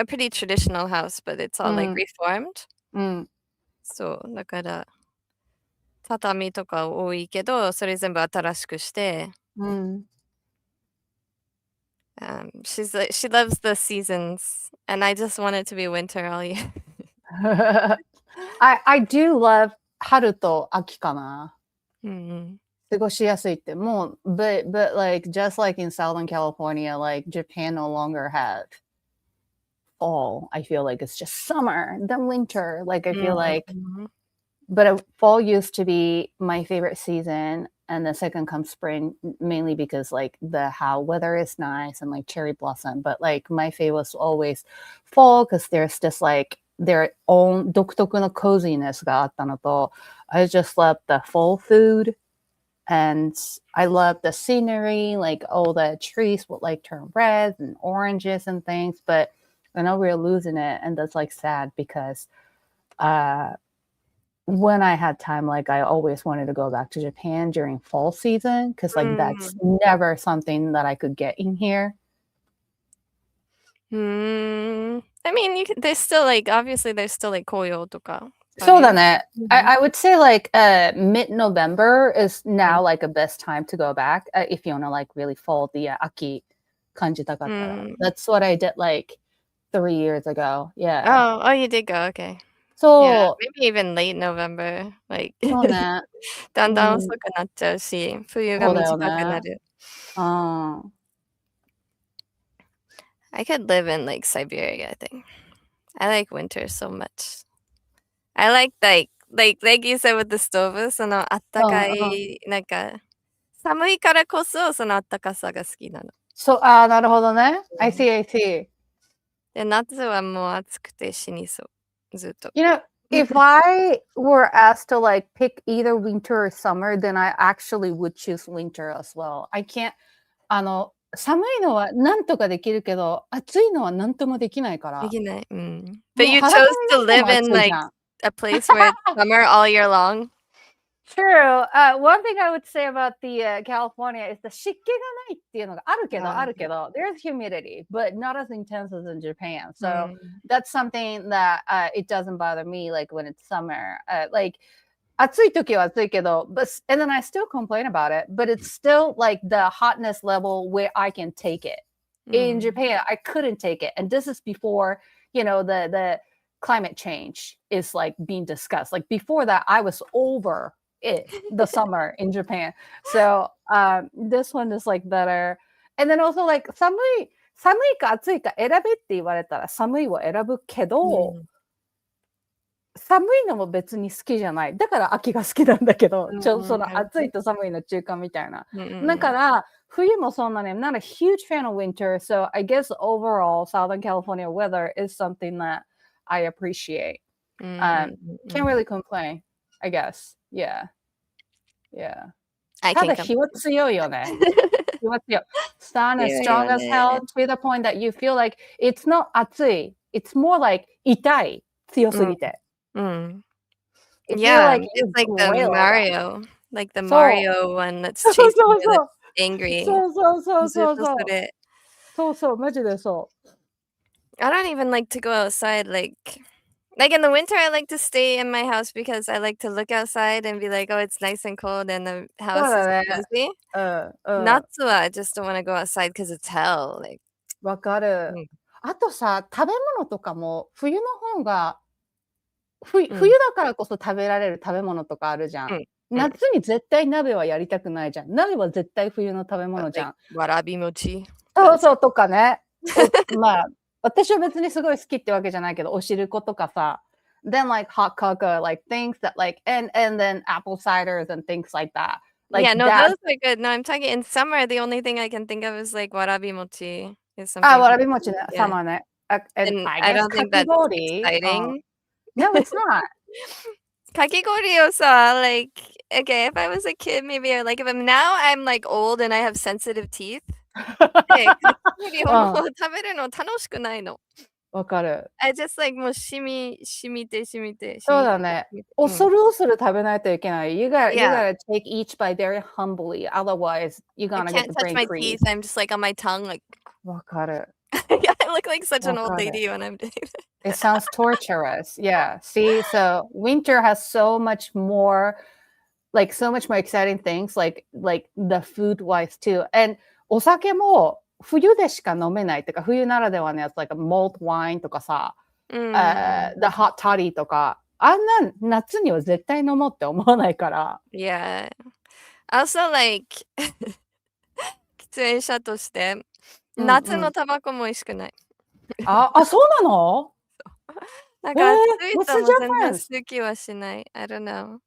pretty traditional house, but it's all like reformed. そう、だから畳とか多いけど、それ全部新しくして。She loves the seasons, and I just want it to be winter all year. I do love 春と秋かな。過ごしやすいってもう but like just like in Southern California, like Japan no longer have fall. I feel like it's just summer, then winter. Like I feel like, but fall used to be my favorite season, and the second comes spring, mainly because like how weather is nice and like cherry blossom. But like my favorite was always fall because there's just like their own 独特の coziness があったのと、I just love the fall food. And I love the scenery, like all the trees would like turn red and oranges and things. But I know we're losing it, and that's like sad because when I had time, like I always wanted to go back to Japan during fall season because like that's never something that I could get in here. I mean, there's still like obviously there's still like 紅葉とか。そうだね。I would say like mid-November is now like a best time to go back if you want to like really fall the 秋感じたかったら。That's what I did like 3 years ago. Yeah. Oh, you did go. Okay. そう。Yeah, maybe even late November. Like そうね。だんだん遅くなっちゃうし、冬が短くなる。I could live in like Siberia, I think. I like winter so much. I like you said with the stove, そのあったかい、なんか寒いからこそそのあったかさが好きなの。そう、なるほどね。I see. で、夏はもう暑くて死にそう。ずっと。You know, if I were asked to like pick either winter or summer, then I actually would choose winter as well. I can't, 寒いのはなんとかできるけど、暑いのはなんともできないから。できない。But you chose to live in like a place where it's summer all year long? True. One thing I would say about the California is the 湿気がないっていうのがあるけど、there's humidity, but not as intense as in Japan. So that's something that it doesn't bother me like when it's summer. Like 暑い時は暑いけど、and then I still complain about it, but it's still like the hotness level where I can take it. In Japan, I couldn't take it. And this is before, the climate change is like being discussed. Like before that, I was over the summer in Japan. So this one is like better. And then also like 寒いか暑いか選べって言われたら寒いを選ぶけど、寒いのも別に好きじゃない。だから秋が好きなんだけど、その暑いと寒いの中間みたいな。だから冬もそんなに、I'm not a huge fan of winter, so I guess overall Southern California weather is something that I appreciate. Can't really complain, I guess. Yeah. ただ日は強いよね。日は強い。Sun is strong as hell to the point that you feel like it's not 暑い。It's more like 痛い。強すぎて。Yeah, it's like the Mario. Like the Mario one that's chasing you that's angry. そう、マジでそう。I don't even like to go outside. Like in the winter, I like to stay in my house because I like to look outside and be like, oh, it's nice and cold and the house is cozy. 夏は I just don't want to go outside because it's hell. Like わかる。あとさ、食べ物とかも冬の方が冬だからこそ食べられる食べ物とかあるじゃん。夏に絶対鍋はやりたくないじゃん。鍋は絶対冬の食べ物じゃん。わらび餅。そうとかね。まあ私は別にすごい好きってわけじゃないけど、お汁粉とかさ。Then like hot cocoa, like things that like and then apple ciders and things like that. Like yeah, no, those are good. No, I'm talking in summer. The only thing I can think of is like warabi mochi. Is something. わらび餅ね、summer ね。And I don't think that's exciting. No, it's not. Kakigori osa, like, okay, if I was a kid, maybe I like it, but now I'm like old and I have sensitive teeth. kakigoriをもう食べるの楽しくないの。わかる。I just like もう染みて。そうだね。恐る食べないといけない。You gotta take each bite very humbly. Otherwise, you're gonna get the brain freeze. I can't touch my teeth. I'm just like on my tongue, like. わかる。Yeah, I look like such an old lady when I'm doing it. It sounds torturous. Yeah. See, so winter has so much more exciting things, like the food wise too. And お酒も冬でしか飲めないってか、冬ならではのやつ、like malt wine とかさ、the hot toddy とか、あんな夏には絶対飲もうって思わないから。Yeah. Also, like 喫煙者として、夏のタバコも美味しくない。そうなの？なんか暑いとも全然好きはしない。I don't know.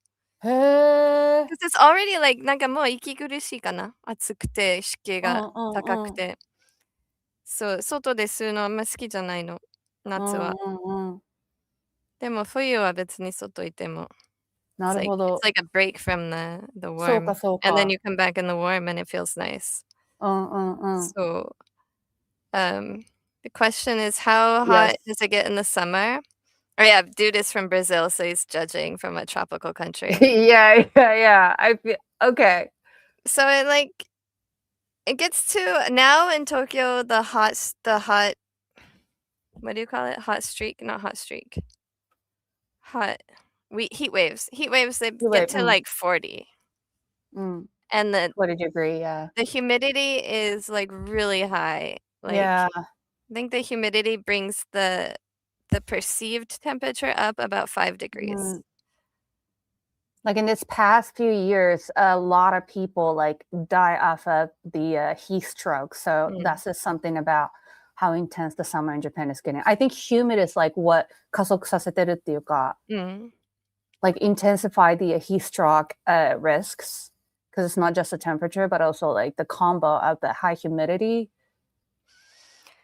へえ。Because it's already like なんかもう息苦しいかな。暑くて湿気が高くて。そう、外で吸うのあんま好きじゃないの。夏は。でも冬は別に外いても。なるほど。It's like a break from the warm. そうか。And then you come back in the warm and it feels nice. So, the question is, how hot does it get in the summer? Oh yeah, dude is from Brazil, so he's judging from a tropical country. Yeah. I feel okay. So it gets to now in Tokyo the hot what do you call it? Hot streak, not hot streak. Heat waves. They get to like 40. And the 40 degree, yeah. The humidity is like really high. Like I think the humidity brings the perceived temperature up about 5 degrees. Like in this past few years, a lot of people like die off of the heat stroke. So that's just something about how intense the summer in Japan is getting. I think humid is like what 加速させてるっていうか、like intensify the heat stroke risks because it's not just the temperature, but also like the combo of the high humidity.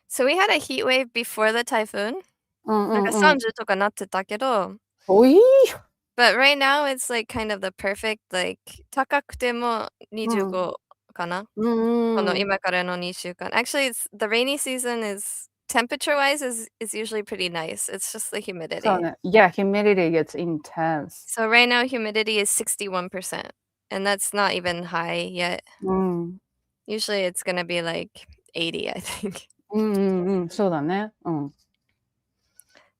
So we had a heat wave before the typhoon. なんか30とかなってたけど。But right now it's like kind of the perfect, like 高くても25かな。この今からの2週間。Actually, the rainy season is temperature-wise is usually pretty nice. It's just the humidity. Yeah, humidity gets intense. So right now humidity is 61%, and that's not even high yet. Usually it's gonna be like 80, I think. そうだね。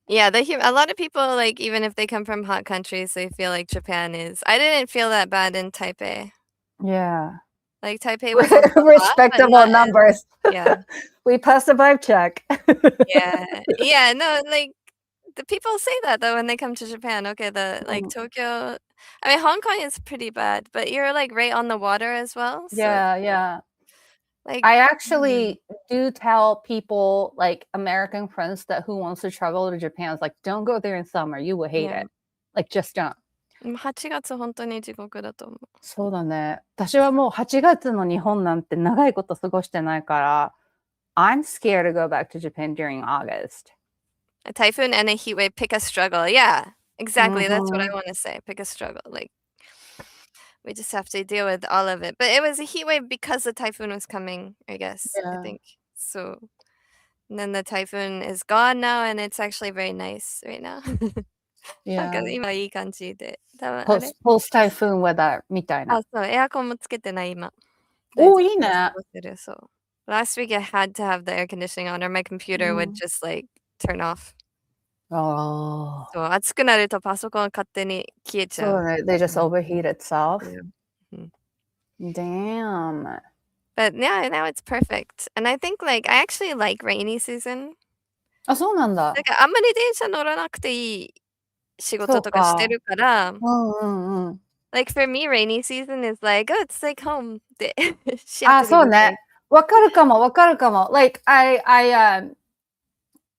Yeah, a lot of people, like, even if they come from hot countries, they feel like Japan is. I didn't feel that bad in Taipei. Yeah. Like, Taipei was also hot, but Respectable not as numbers. yeah. We passed the vibe check. Yeah. Yeah, no, like, the people say that, though, when they come to Japan. Okay, like, Tokyo I mean, Hong Kong is pretty bad, but you're, like, right on the water as well, so Yeah. like I actually do tell people, like, American friends who wants to travel to Japan, it's like, don't go there in summer. You will hate Yeah. it. Like, just don't. 8月ほんとに地獄だと思う。そうだね。私はもう8月の日本なんて長いこと過ごしてないから、I'm scared to go back to Japan during August. A typhoon and a heat wave, pick a struggle. Yeah, exactly, that's what I Mhm. wanna say, pick a struggle, like, we just have to deal with all of it, but it was a heat wave because the typhoon was coming, I guess, I Yeah. think. So, and then the typhoon is gone now, and it's actually very nice right now. なんか Yeah. 今いい感じで、多分あれ Post-typhoon weather みたいな。あ、そう、エアコンもつけてない、今。大おー、丈夫、いいね。過ごせる、そう。Last week I had to have the air conditioning on or my computer would just, like, turn off. ああ。そう、暑くなるとパソコン勝手に消えちゃう。そうだね。They just overheat itself. Yeah. Mhm. Damn. But yeah, now it's perfect. And I think, like, I actually like rainy season. あ、そうなんだ。なんかあんまり電車乗らなくていい仕事とかしてるから、like for me, rainy season is like, oh, it's like home ってシアあ、トルみたい。そうね。わかるかも。Like,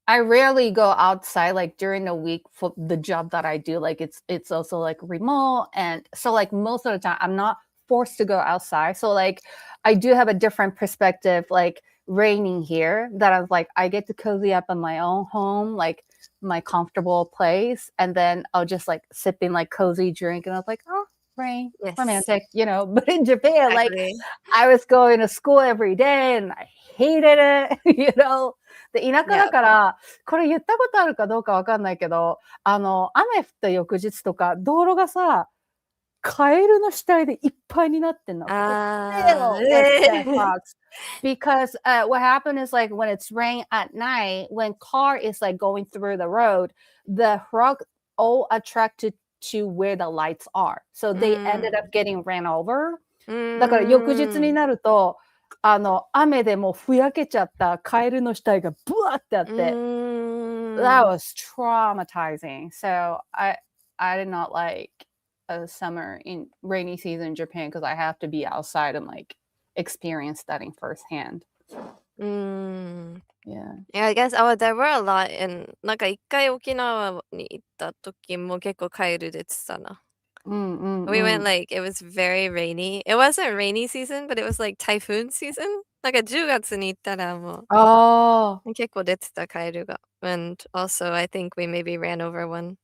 I rarely go outside like during the week for the job that I do. Like it's also like remote, and so like most of the time I'm not forced to go outside. So like I do have a different perspective, like raining here, that I was like I get to cozy up in my own home, like my comfortable place, and then I'll just like sipping like cozy drink, and I was like, oh, rain, Yes. romantic, But in Japan, like Exactly. I was going to school every day and I hated it, で、田舎 Yeah. だから、これ言ったことあるかどうかわかんないけど、雨降った翌日とか、道路がさ、カエルの死体でいっぱいになってんの。Because what happened is like when it's rain at night, when car is like going through the road, the frog all attracted to where the lights are. So they ended up getting ran over. だから翌日になると、雨でもうふやけちゃったカエルの死体がブワーってあって、that was traumatizing. So I did not like a summer in rainy season in Japan because I have to be outside and like experience that in firsthand. Yeah. Yeah, I guess, there were a lot in なんか一回沖縄に行った時も結構カエル出てたな。We went like, it was very rainy. It wasn't rainy season, but it was like typhoon season. なんか10月に行ったらもう結構出てたカエルが。And also, I think we maybe ran over one.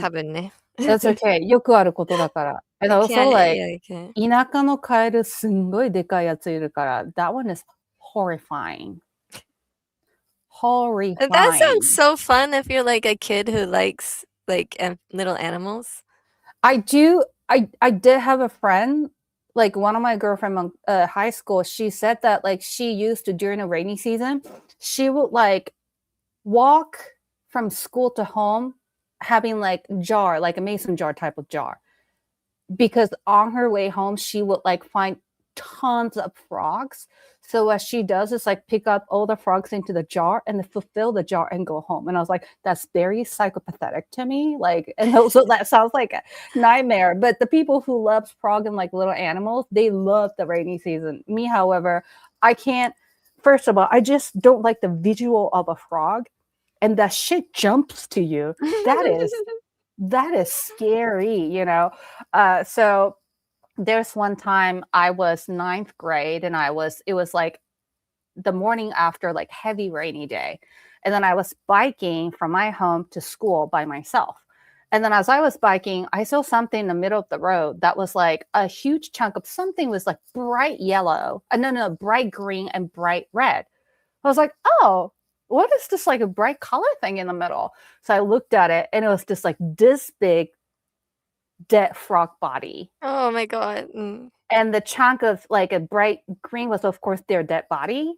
多分ね。That's okay. よくあることだから。And also like, 田舎のカエルすんごいでかいやついるから、that one is horrifying. That sounds so fun if you're like a kid who likes like little animals. I did have a friend, like one of my girlfriend in high school, she said that like she used to, during the rainy season, she would like walk from school to home having like jar, like a mason jar type of jar. Because on her way home, she would like find tons of frogs. So what she does is like pick up all the frogs into the jar and then fulfill the jar and go home. And I was like, that's very psychopathetic to me. Like, and also that sounds like a nightmare. But the people who love frog and like little animals, they love the rainy season. Me, however, I can't. First of all, I just don't like the visual of a frog, and that shit jumps to you. That is scary, So there's one time I was 9th grade and it was like the morning after like heavy rainy day. And then I was biking from my home to school by myself. And then as I was biking, I saw something in the middle of the road that was like a huge chunk of something was like bright yellow. No, bright green and bright red. I was like, oh, what is this like a bright color thing in the middle? So I looked at it and it was just like this big dead frog body. Oh my God. And the chunk of like a bright green was of course their dead body.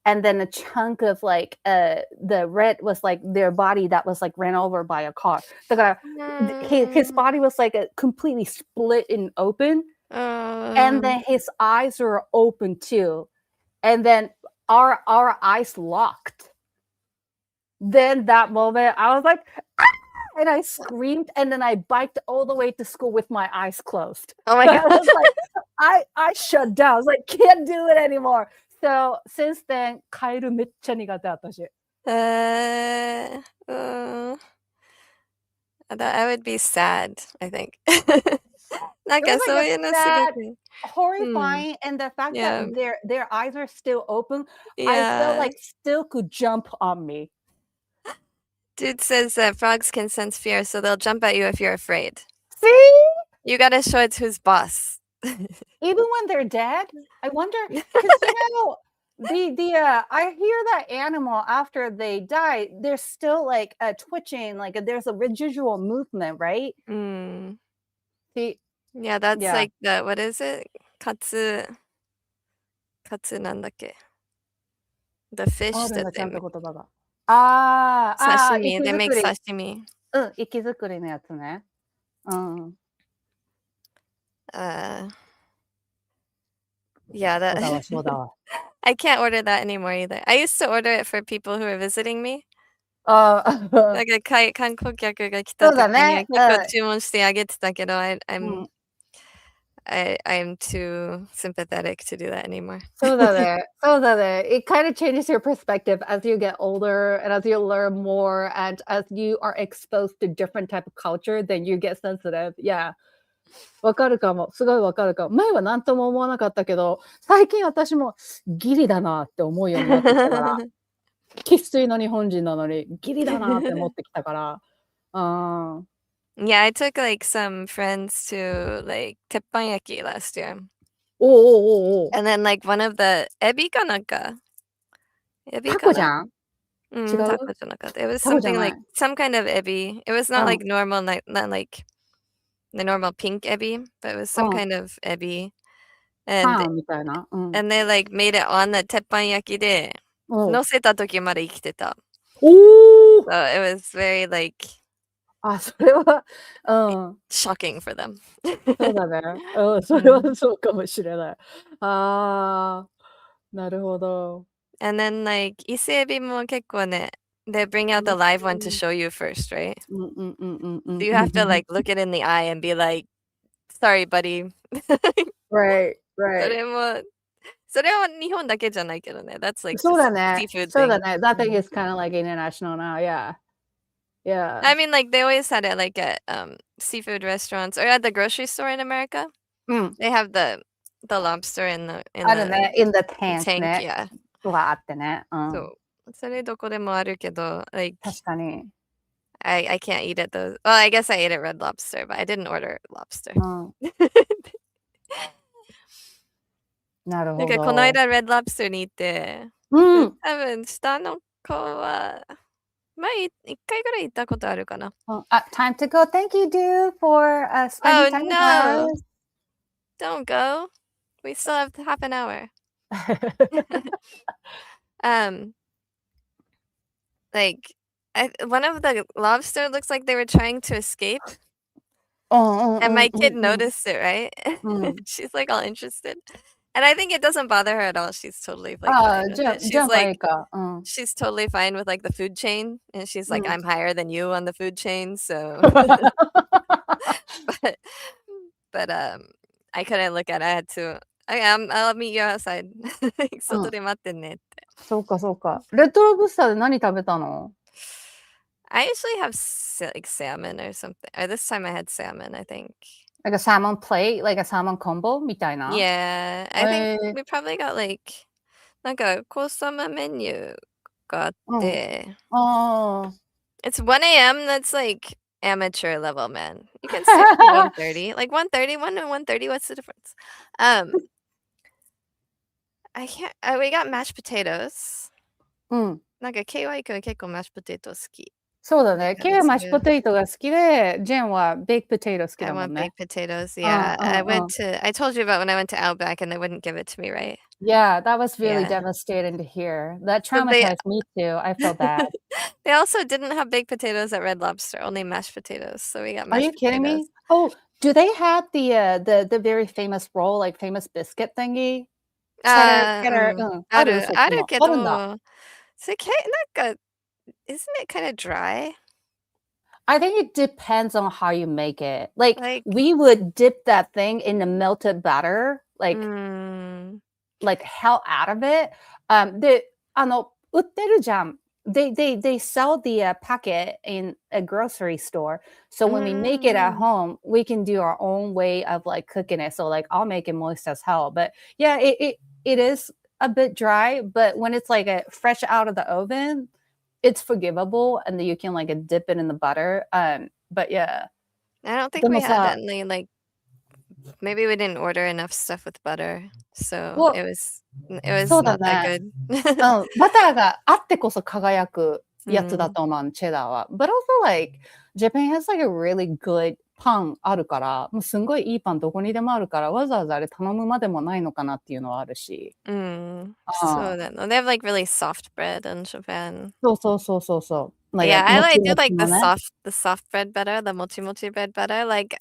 and then a chunk of like the red was like their body that was like ran over by a car. だから his body was like a completely split and open, and then his eyes were open too, and then our eyes locked. Then that moment I was like, ah! And I screamed, and then I biked all the way to school with my eyes closed. Oh my God. I was like, I shut down. I was like, can't do it anymore. So since then, カエルめっちゃ苦手私。I would be sad, I think. なんかそういうのすごく horrifying, and the fact that their eyes are still open, I felt like still could jump on me. Dude says that frogs can sense fear, so they'll jump at you if you're afraid. See? You gotta show it who's boss. Even when they're dead? I wonder, because I hear that animal after they die, they're still like twitching, like there's a residual movement, right? See? Yeah, that's like the, what is it? Katsu なんだっけ? The fish that they make. Sashimi, they make sashimi. 息作りのやつね。Yeah, that そうだわ。I can't order that anymore either. I used to order it for people who were visiting me. なんか観光客が来た時に結構注文してあげてたけど、I'm too sympathetic to do that anymore. そうだね。そうだね。It kind of changes your perspective as you get older and as you learn more and as you are exposed to different type of culture, then you get sensitive. Yeah. わかるかも。すごいわかるかも。前は何とも思わなかったけど、最近私もギリだなって思うようになってきたから。生粋の日本人なのにギリだなって思ってきたから。Yeah, I took like some friends to like teppanyaki last year. And then like one of the ebi ka nanka. Ebi taco じゃん? Taco じゃなかった. It was something like some kind of ebi. It was not like normal, not like the normal pink ebi, but it was some kind of ebi. And they like made it on the teppanyaki で乗せた時まで生きてた. So it was very like それは、shocking for them. そうだね。それはそうかもしれない。なるほど。And then like 伊勢エビも結構ね、they bring out the live one to show you first, right? So you have to like look it in the eye and be like, sorry, buddy. Right. それは日本だけじゃないけどね。That's like そうだね。seafood thing. そうだね。That thing is kind of like international now. Yeah. I mean, like they always had it like at seafood restaurants or at the grocery store in America. They have the lobster in the tank. Yeah. わーってね。そう。それどこでもあるけど、like 確かに。I can't eat it though. Well, I guess I ate at Red Lobster, but I didn't order lobster. なるほど。なんかこの間 Red Lobster に行って、多分下の子は前一回ぐらい行ったことあるかな。Time to go. Thank you, dude, for spending time with us. Don't go. We still have half an hour. Like one of the lobster looks like they were trying to escape. And my kid noticed it, right? She's like all interested. And I think it doesn't bother her at all. She's totally like fine with it. She's like she's totally fine with like the food chain. And she's like, I'm higher than you on the food chain, so but I couldn't look at it. I had to I'll meet you outside. 外で待ってねって。そうかそうか。レッドロブスターで何食べたの？ I usually have like salmon or something. Or this time I had salmon, I think. Like a salmon plate, like a salmon combo みたいな。Yeah, I think we probably got like なんかコース様メニューがあって。It's 1 a.m. That's like amateur level, man. You can sit at 1:30. Like 1:30, 1 and 1:30, what's the difference? We got mashed potatoes. なんか KY 君結構 mashed potato 好き。そうだね。ケイはマッシュポテトが好きで、ジェンはベイクポテト好きだもんね。I want baked potatoes, yeah. I told you about when I went to Outback and they wouldn't give it to me, right? Yeah, that was really Yeah. devastating to hear. That So they traumatized me too. I feel bad. they also didn't have baked potatoes at Red Lobster, only mashed potatoes. So we got Are you mashed kidding potatoes. me? Oh, do they have the very famous roll, like famous biscuit thingy? Cheddar, ある？そっちも。あるんだ。あるけど、なんか、isn't it kind of dry? I think it depends on how you make it. Like, Like, we would dip that thing in the melted butter, like hell out of it. で、売ってるじゃん。They sell the packet in a grocery store. So when we make it at home, we can do our own way of like cooking it. So like I'll make it moist as hell. But yeah, it is a bit dry. But when it's like a fresh out of the oven, it's forgivable, and then you can like dip it in the butter. But yeah. I don't think で we も had さ、 any, like, maybe we didn't order enough stuff with butter. So well, it was そうだ not that ね。 good. バターがあってこそ輝くやつだ Mm. と思う、チェダーは。But also like, Japan has like a really good パンあるから、もうすんごいいいパンどこにでもあるから、わざわざあれ頼むまでもないのかなっていうのはあるし。So then they have like really soft bread in Japan. そう。Like Yeah, I もち do もち like のね。the soft bread better, the mochi mochi bread better. Like,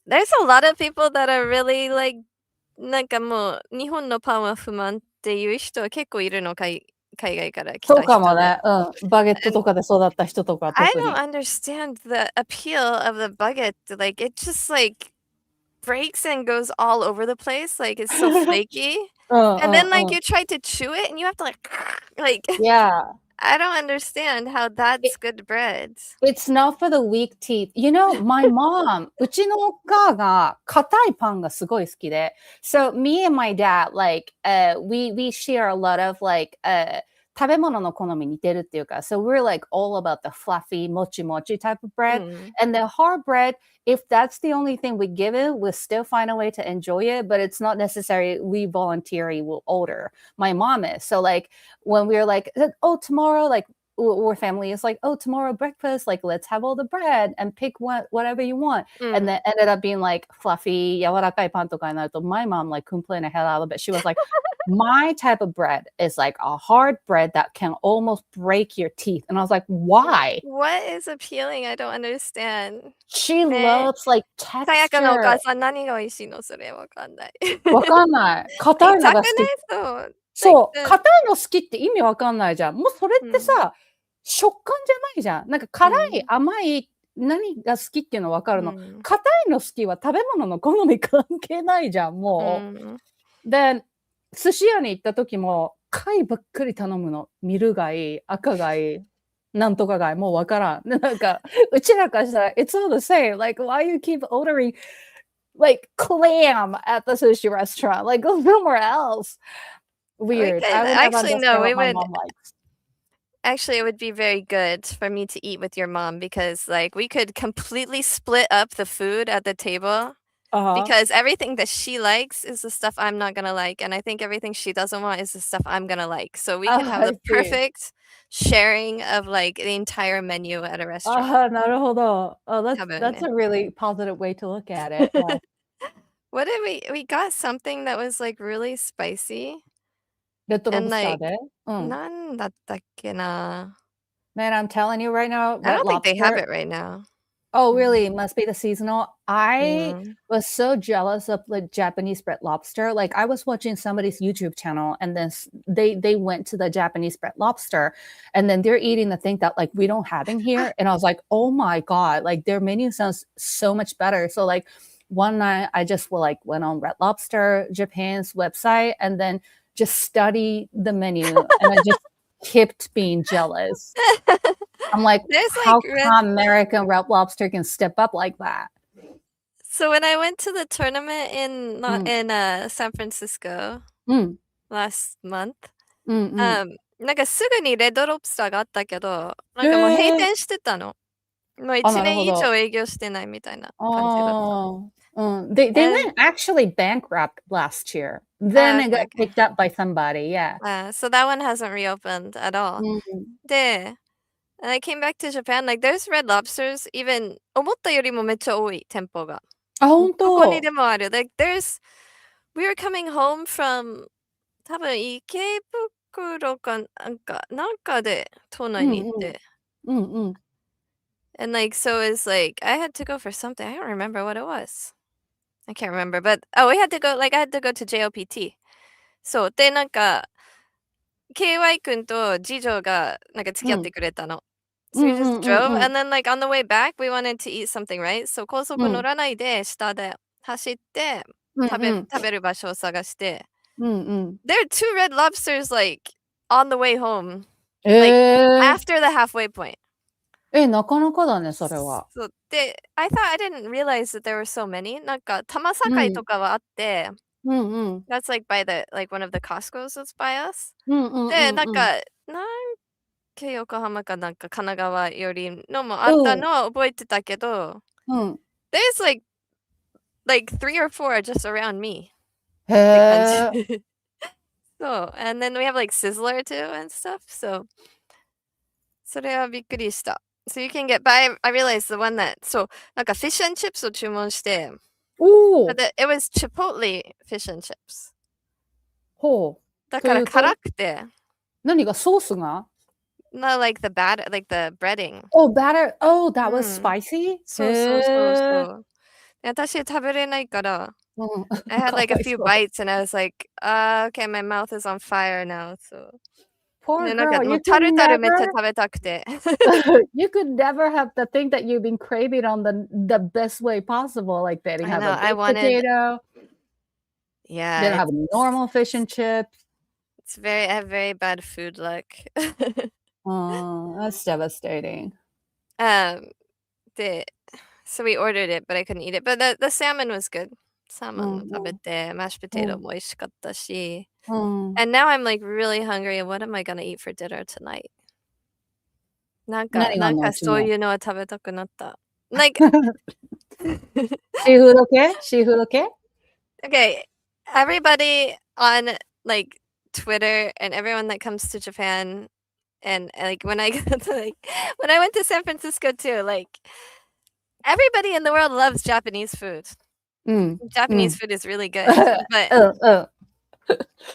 there's a lot of people that are really like, なんかもう日本のパンは不満っていう人は結構いるの、海外から来そうた人で。かもね。バゲットとかで育った人とか I 特に。 don't understand the appeal of the baguette. Like, it just like breaks and goes all over the place. Like, it's so flaky. And then like you try to chew it and you have to like Yeah. I don't understand how that's good bread. It's not for the weak teeth. You know, my mom, うちのお母が硬いパンがすごい好きで。So me and my dad, like, we share a lot of like, 食べ物の好み似てるっていうか。So we're like all about the fluffy, mochi mochi type of bread. And the hard bread, if that's the only thing we give it, we'll still find a way to enjoy it, but it's not necessary we voluntarily will order. My mom is. So like, when we're like, oh, tomorrow, like, or family is like, oh, tomorrow breakfast, like, let's have all the bread and pick whatever you want. And then ended up being like fluffy, 柔らかいパンとかになると my mom like complained the hell out of it. She was like, my type of bread is like a hard bread that can almost break your teeth. And I was like, why? What is appealing? I don't understand. She loves like さやかのお texture. 母さん何が美味しいの？それわかんない。わかんない。硬いのが好き。そう、硬いの好きって意味わかんないじゃん。もうそれってさ、食感じゃないじゃん。なんか辛い、甘い、何が好きっていうのわかるの。硬いの好きは食べ物の好み関係ないじゃん、もう。で、寿司屋に行った時も、貝ばっかり頼むの。ミル貝、赤貝、なんとか貝、もうわからん。なんか、うちらからしたら、it's all the same. Like, why you keep ordering like clam at the sushi restaurant? Like, go somewhere else. Weird. I would never understand what my mom likes. Actually, it would be very good for me to eat with your mom because, like, we could completely split up the food at the table because everything that she likes is the stuff I'm not gonna like, and I think everything she doesn't want is the stuff I'm gonna like. So we could have the perfect sharing of, like, the entire menu at a restaurant. なるほど。That's a really positive way to look at it. Yeah. What did we got something that was, like, really spicy. レッドロ And ブスター like で。なんだったっけな。 Man, I'm telling you right now, I Red don't think they have Lobster. it right now. Oh, really? It must be the seasonal. I was so jealous of the Japanese Red Lobster. Like, I was watching somebody's YouTube channel, and then they went to the Japanese Red Lobster, and then they're eating the thing that like we don't have in here. And I was like, oh my god, like their menu sounds so much better. So like one night I just went on Red Lobster Japan's website and then just study the menu, and I just kept being jealous. I'm like, how come American Red Lobster can step up like that? So when I went to the tournament in San Francisco last month, なんかすぐにレッドロブスターがあったけど、なんかもう閉店してたの。もう1年以上営業してないみたいな感じだった。They went actually bankrupt last year. Then it got picked up by somebody, yeah. So that one hasn't reopened at all. で、and I came back to Japan, like there's Red Lobsters, even 思ったよりもめっちゃ多い店舗が。あ、本当？どこにでもある。Like we were coming home from 多分池袋かなんかで都内に行って。And like, so it's like, I had to go for something. I don't remember what it was. I can't remember, but we had to go, like, I had to go to JOPT. そう。で、なんか、KY 君と次女がなんか付き合ってくれたの。So we just drove, and then like on the way back, we wanted to eat something, right? So 高速乗らないで下で走って食べる場所を探して。There are two red lobsters like on the way home, like after the halfway point. なかなかだね、それは。そうで、I thought I didn't realize that there were so many. なんか多摩境とかはあって、That's like by the like one of the Costco's that's by us. で、なんか横浜かなんか神奈川よりのもあったのは覚えてたけど、There's like 3 or 4 just around me. へえ。そう。And then we have like Sizzler too and stuff. So それはびっくりした。So you can get, but I realized the one that, そう、なんか fish and chips を注文して、But it was Chipotle fish and chips. ほう。だから辛くて。何がソースがNo, like the batter, like the breading. Oh, batter. Oh, that was spicy? そう。私食べれないから、I had like a few bites and I was like, okay, my mouth is on fire now. So. Poor ね、なんか girl, もう you タ could ルタルめっちゃ never, 食べたくて。you could never have the thing that you've been craving on the best way possible, like they didn't I have know, a I baked wanted, potato, they yeah, don't have normal fish and chips. I have very bad food luck. Oh, that's devastating. So we ordered it, but I couldn't eat it. But the salmon was good. サーモンも食べて、mashed potato も美味しかったし。And now I'm like really hungry. What am I gonna eat for dinner tonight? なんかそういうのは食べたくなった。Like, シーフード系？シーフード系？ Okay, everybody on like Twitter and everyone that comes to Japan and like when I when I went to San Francisco too, like everybody in the world loves Japanese food. Japanese food is really good, but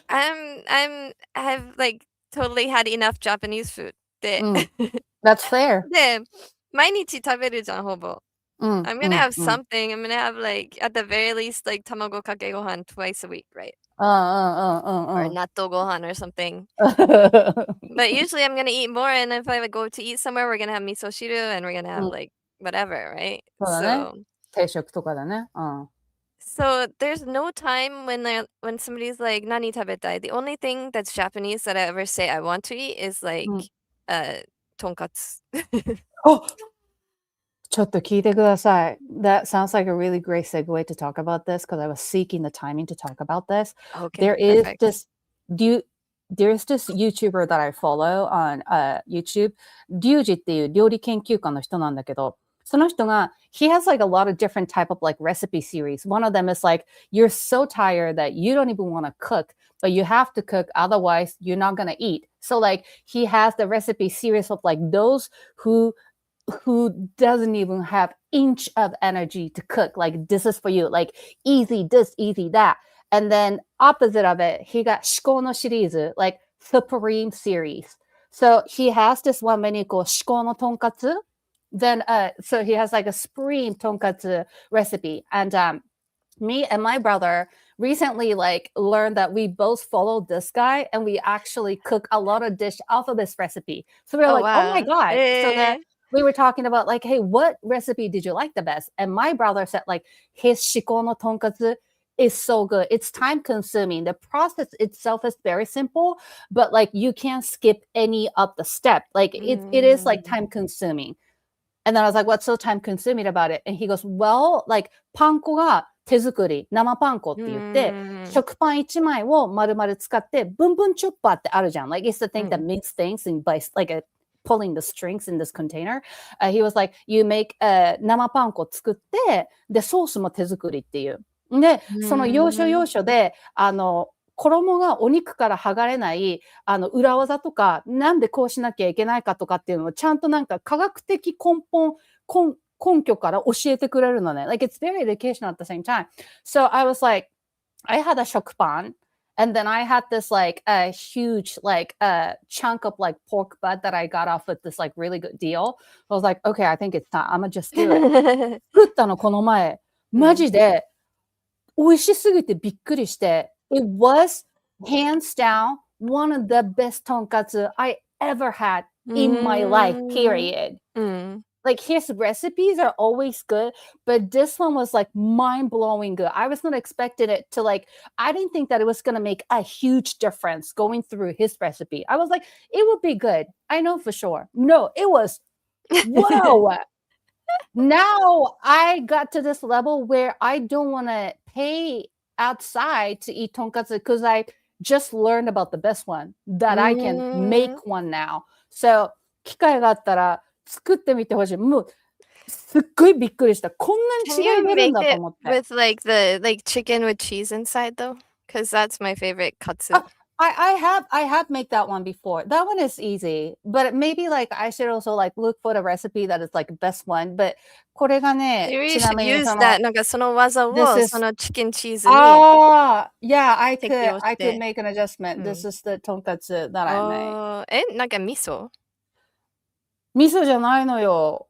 I've like totally had enough Japanese food. で、That's fair. で、毎日食べるじゃん、ほぼ。I'm gonna have something. I'm gonna have like at the very least like tamago kake gohan twice a week, right? Or natto gohan or something. But usually I'm gonna eat more, and if I go to eat somewhere, we're gonna have miso shiru and we're gonna have like whatever, right? そうだね。定食とかだね。So there's no time when somebody's like nani tabetai. The only thing that's Japanese that I ever say I want to eat is like tonkatsu. Oh, ちょっと聞いてください。That sounds like a really great segue to talk about this because I was seeking the timing to talk about this. Okay, There is perfect. there's this YouTuber that I follow on YouTube. リュウジっていう料理研究家の人なんだけど、その人が he has like a lot of different type of like recipe series. One of them is like you're so tired that you don't even want to cook, but you have to cook, otherwise you're not gonna eat. So like he has the recipe series of like those who doesn't even have inch of energy to cook. Like this is for you, like easy this, easy that. And then opposite of it, he got 至高のシリーズ, like Supreme series. So he has this one menu called 至高のとんかつ. Then so he has like a supreme tonkatsu recipe. And me and my brother recently like learned that we both follow this guy and we actually cook a lot of dish off of this recipe. So we were like, wow. oh my God. So then we were talking about like, hey, what recipe did you like the best? And my brother said like his shiko no tonkatsu is so good. It's time consuming. The process itself is very simple, but like you can't skip any of the step. Like it is like time consuming. And then I was like, what's so time consuming about it? And he goes, well, like パン粉が手作り、生パン粉って言って、食パン1枚を丸々使って、ブンブンチョッパーってあるじゃん。Like it's the thing that makes things and by like pulling the strings in this container. He was like, you make 生パン粉作って、で、ソースも手作りっていう。で、その要所要所で、衣がお肉から剥がれない裏技とか、なんでこうしなきゃいけないかとかっていうのをちゃんとなんか科学的根拠から教えてくれるのね。Like it's very educational at the same time. So I was like, I had a 食パン And then I had this like a huge like chunk of like pork butt that I got off with this like really good deal. I was like, okay, I think it's time. I'm gonna just do it. 作ったのこの前。マジで美味しすぎてびっくりして。It was hands down one of the best tonkatsu I ever had in my life, period. Like his recipes are always good, but this one was like mind-blowing good. I was not expecting it to like, I didn't think that it was going to make a huge difference going through his recipe. I was like, it would be good. I know for sure. No, it was, whoa. Now I got to this level where I don't want to pay outside to eat tonkatsu because I just learned about the best one that I can make one now. So 機会があったら作ってみてほしい。もうすっごいびっくりした。こんなに違い出るんだと思って。With like the chicken with cheese inside though, because that's my favorite katsu. I have made that one before. That one is easy, but maybe like I should also like look for the recipe that is like best one. But これがね、you should use that なんかその技をそのチキンチーズに。Yeah, I could make an adjustment. This is the tonkatsu that I made. なんか味噌？味噌じゃないのよ。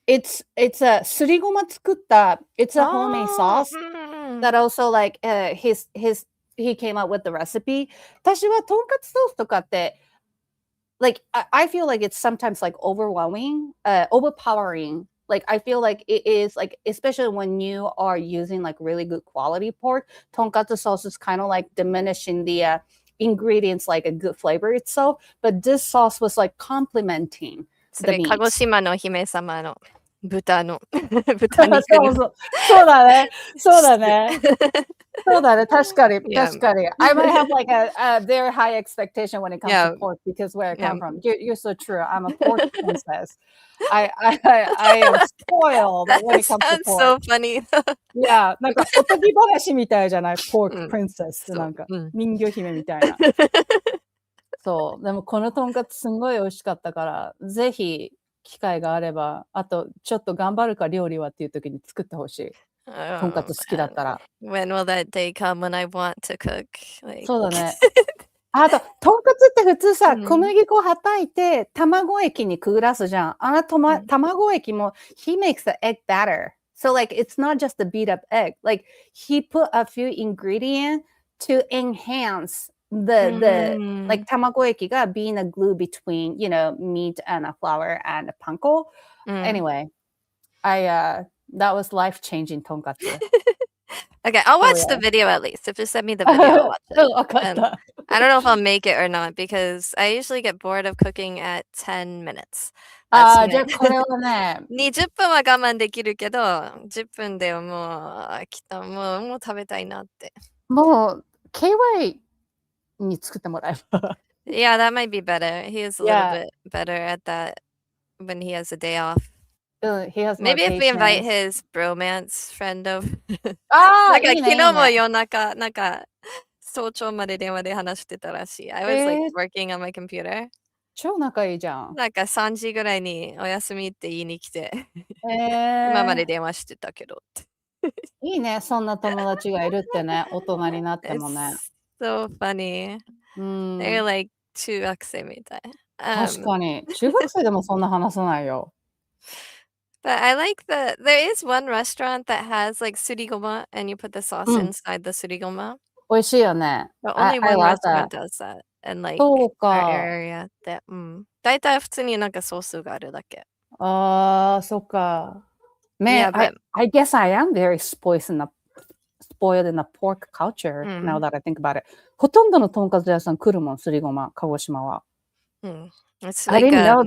It's a すりごま作った It's a homemade sauce that also like he came up with the recipe. 私はとんかつソースとかって like I feel like it's sometimes like overwhelming, overpowering. Like I feel like it is like especially when you are using like really good quality pork, tonkatsu sauce is kind of like diminishing the ingredients like a good flavor itself, but this sauce was like complementing the meat. 鹿児島の姫様の豚肉のそうだね。確かに。I might have like a very high expectation when it comes to pork because where I come from. You're so true. I'm a pork princess. I am spoiled when it comes to pork. Sounds so funny. Yeah, なんかおとぎ話みたいじゃない pork princess ってなんか人魚姫みたいな。そう、でもこのとんかつすんごい美味しかったから、ぜひ機会があれば、あとちょっと頑張るか料理はっていう時に作ってほしい。とんかつ好きだったら。When will that day come when I want to cook? そうだね。あと、とんかつって普通さ、小麦粉はたいて、卵液にくぐらすじゃん。卵液も、he makes the egg batter. So like, it's not just a beat up egg. Like, he put a few ingredients to enhance the like 卵液が being a glue between, you know, meat and a flour and a panko. Anyway, that was life-changing tonkatsu. Okay, I'll watch the video at least. If you send me the video, I'll watch it. I don't know if I'll make it or not because I usually get bored of cooking at 10 minutes. じゃあこれはね。20分は我慢できるけど、10分でもう飽きた。もう食べたいなって。もう、KY に作ってもらえば。Yeah, that might be better. He is a little bit better at that when he has a day off. He has Maybe if we invite his bromance friend over. なんか昨日も夜中、なんか早朝まで電話で話してたらしい。I was like working on my computer. 超仲いいじゃん。なんか3時ぐらいにお休みって言いに来て。今まで電話してたけどって。いいね、そんな友達がいるってね、大人になってもね。So funny. They're like 中学生みたい。確かに。中学生でもそんな話さないよ。But I like there is one restaurant that has like surigoma and you put the sauce inside the surigoma. 美味しいよね。But only one restaurant does that. And like our area で、だいたい普通になんかソースがあるだけ。ああ、そっか。Man, I guess I am very spoiled in the pork culture now that I think about it. ほとんどのとんかつ屋さん来るもん、すりごま、鹿児島は。It's I like didn't know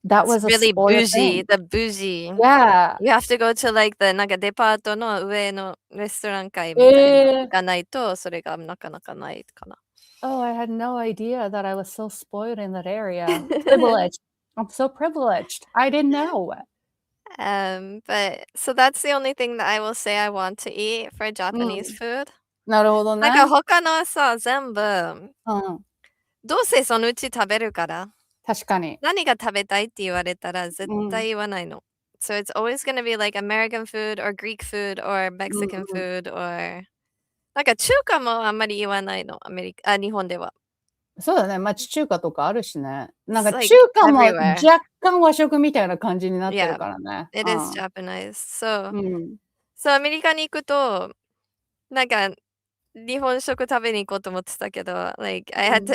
that was a really bougie, thing. the bougie. Yeah. You have to go to like the なんかデパートの上のレストラン街みたいなのがないと、それがなかなかないかな。Oh, I had no idea that I was so spoiled in that area. Privileged. I'm so privileged. I didn't know. But so that's the only thing that I will say I want to eat for Japanese food. なるほどね。なんか他のはさ、全部、どうせそのうち食べるから。確かに。何が食べたいって言われたら絶対言わないの。So it's always going to be like American food or Greek food or Mexican food or なんか中華もあんまり言わないの、日本では。そうだね。町中華とかあるしね。なん It's か like 中華も everywhere. 若干和食みたいな感じになってる Yeah, からね。it is Japanese. So, うん。アメリカに行くと、なんか日本食食べに行こうと思ってたけど、like I had to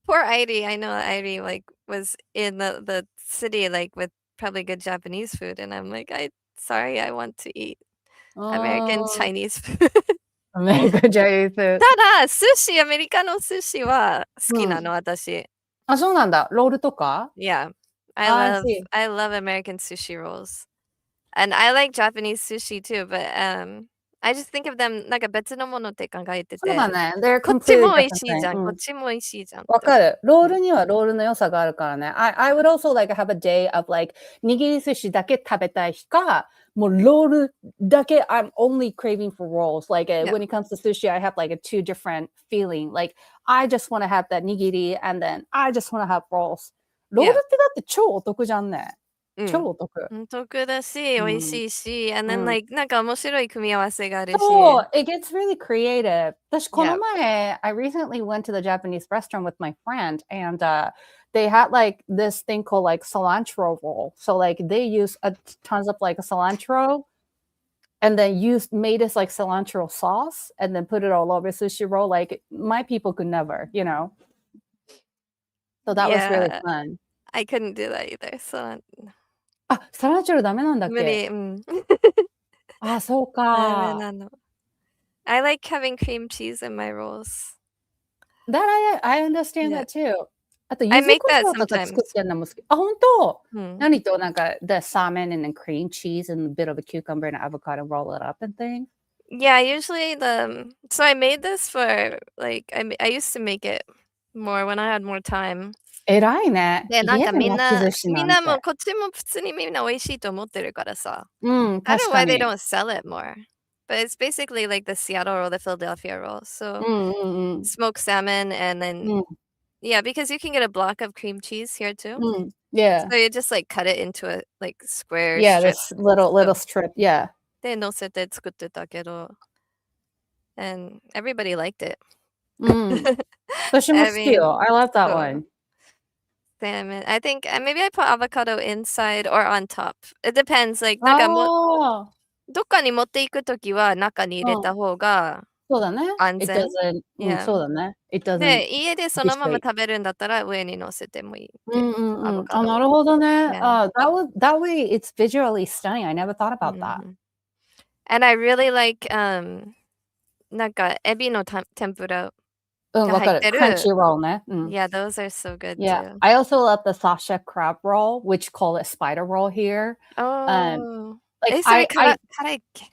poor Airi, I know Airi like was in the city like with probably good Japanese food and I'm like, sorry, I want to eat American あ Chinese food. アメリカジャイフ。ただ、アメリカの寿司は好きなの、私。あ、そうなんだ。ロールとか Yeah, I see. I love American sushi rolls. And I like Japanese sushi too, but I just think of them なんか別のものって考えてそうだて、ね。They're こっち completely も美 different 味しいじゃ thing. ん、こっちも美味しいじゃんってわかる。ロールうにはロールの良さがあるからね。I would also like have a day of like 握り寿司だけ食べたい日か、もうロールだけ I'm only craving for rolls. Like Yeah. when it comes to sushi, I have like a two different feeling. Like I just want to have that 握り and then I just want to have rolls. ロール Yeah. ってだって超お得じゃんね。うん超お得。お得だし、うん美味しいし、and う then ん like なんか面白い組み合わせがあるし。そう、it gets really creative. 私、こ Yeah. の前、I recently went to the Japanese restaurant with my friend, and they had like this thing called like cilantro roll. So like they use tons of like cilantro, and then made this like cilantro sauce, and then put it all over sushi roll. Like my people could never, you know. So that was really Yeah, fun. I couldn't do that either. So あ、サランチュロダメなんだっ無理、けうん。あ、そうダメか。なの。I like having cream cheese in my rolls. That I understand Yeah. that too. あと、I 柚子 make 胡 that 椒とか sometimes. 作ってんのも好き。あ、本当うん。何となんか、the salmon and then cream cheese and a bit of a cucumber and avocado roll it up and things? Yeah, usually so I made this for like I used to make it more when I had more time. 偉いね。で、なんか家で巻き寿司みんなんて。なもこっちも普通にみんな美味しいと思ってるからさ。うん、I don't 確 know か why they に。don't sell it more. But it's basically like the Seattle roll, the Philadelphia roll. So うんうんうん。smoked salmon and then うん yeah, because you can get a block of cream cheese here too. うん。Yeah. So you just like cut it into a like square Yeah, strip. this little strip. Yeah. で、乗せて作ってたけど、and everybody liked it. うん。私も I 好きよ。I love that そう。 one. Salmon. I think maybe I put avocado inside or on top. It depends. Like なんかああ。どっかに持っていくときは中に入れた方がそうだね。安 It 全。 doesn't, うん、 Yeah. そうだね。It doesn't で、家でそのまま dissipate. 食べるんだったら上に乗せてもいいってうんいう。うんうん。あ、アボカドを。なるほどね。Yeah. That way it's visually stunning. I never thought about that. And I really like なんかエビの天ぷらうん、がわかる。入ってる。 Crunchy roll ね。うん。Yeah, those are so good Yeah. too. I also love the Sasha crab roll, which call it spider roll here. Oh. Like それ I 辛いっけ？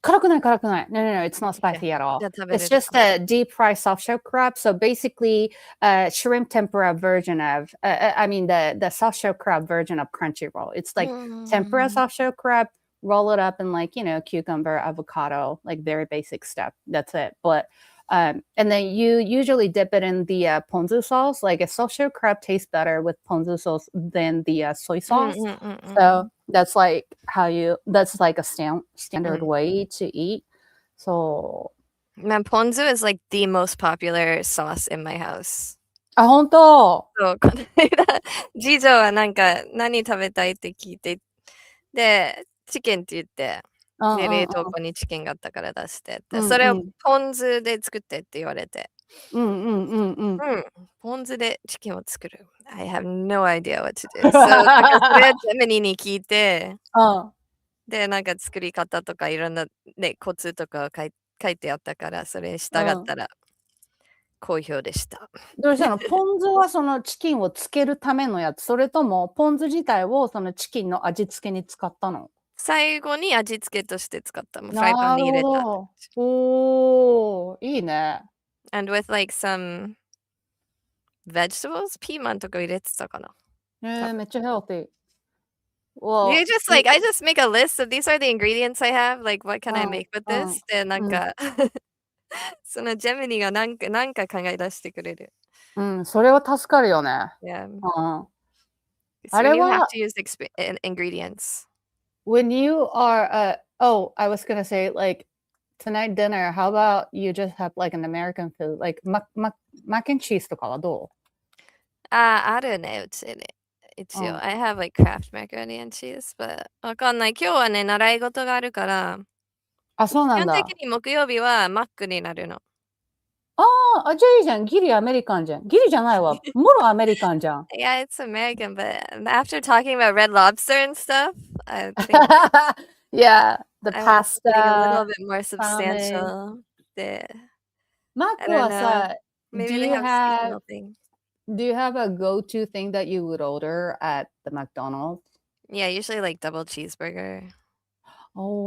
辛くない辛くない。No, no, no, it's not Okay. spicy at all. じゃあ食べ It's れる just かも。a deep fried soft shell crab. So basically, shrimp tempura version of, I mean, the soft shell crab version of crunchy roll. It's like tempura soft shell crab, roll it up in like, you know, cucumber, avocado, like very basic stuff. That's it. But, and then you usually dip it in the ponzu sauce. Like a soft shell crab tastes better with ponzu sauce than the soy sauce. So that's like that's like a standard way to eat. So, Man, ponzu is like the most popular sauce in my house. あ、本当。そう、この間、次女はなんか何食べたいって聞いて、で、チキンって言って、で、冷凍庫にチキンがあったから出して、で、それをポン酢で作ってって言われて。ポン酢でチキンを作る。I have no idea what to do. So, なんかそれをジェミニーに聞いて、で、なんか作り方とかいろんなね、コツとか書いてあったから、それに従ったら好評でした。どうしたの？ポン酢はそのチキンをつけるためのやつ、それともポン酢自体をそのチキンの味付けに使ったの？最後に味付けとして使った。フライパンに入れた。おー、いいね。And with like some vegetables? ピーマンとか入れてたかな。めっちゃヘルティー。Well, you just like, I just make a list of these are the ingredients I have. Like, what can I make with this? で、なんか、そのジェミニーがなんか考え出してくれる。うん、それは助かるよね。Yeah. あれ you have は、to use ingredients. when you are, I was gonna say, like, tonight dinner, how about you just have like an American food, like mac and cheese とかはどあるね、うちね。一応。I have like Kraft macaroni and cheese, but わかんない。今日はね、習い事があるから、そうなんだ。基本的に木曜日はマックになるの。じゃあいいじゃん。ギリアメリカンじゃん。ギリじゃないわ。もろアメリカンじゃん。Yeah, it's American, but after talking about Red Lobster and stuff, I think Yeah, the I want something a pasta, little bit more ramen. substantial. Mac I don't は know. さ、do Maybe they you have have seasonal thing. do you have a go-to thing that you would order at the McDonald's? Yeah, usually like double cheeseburger.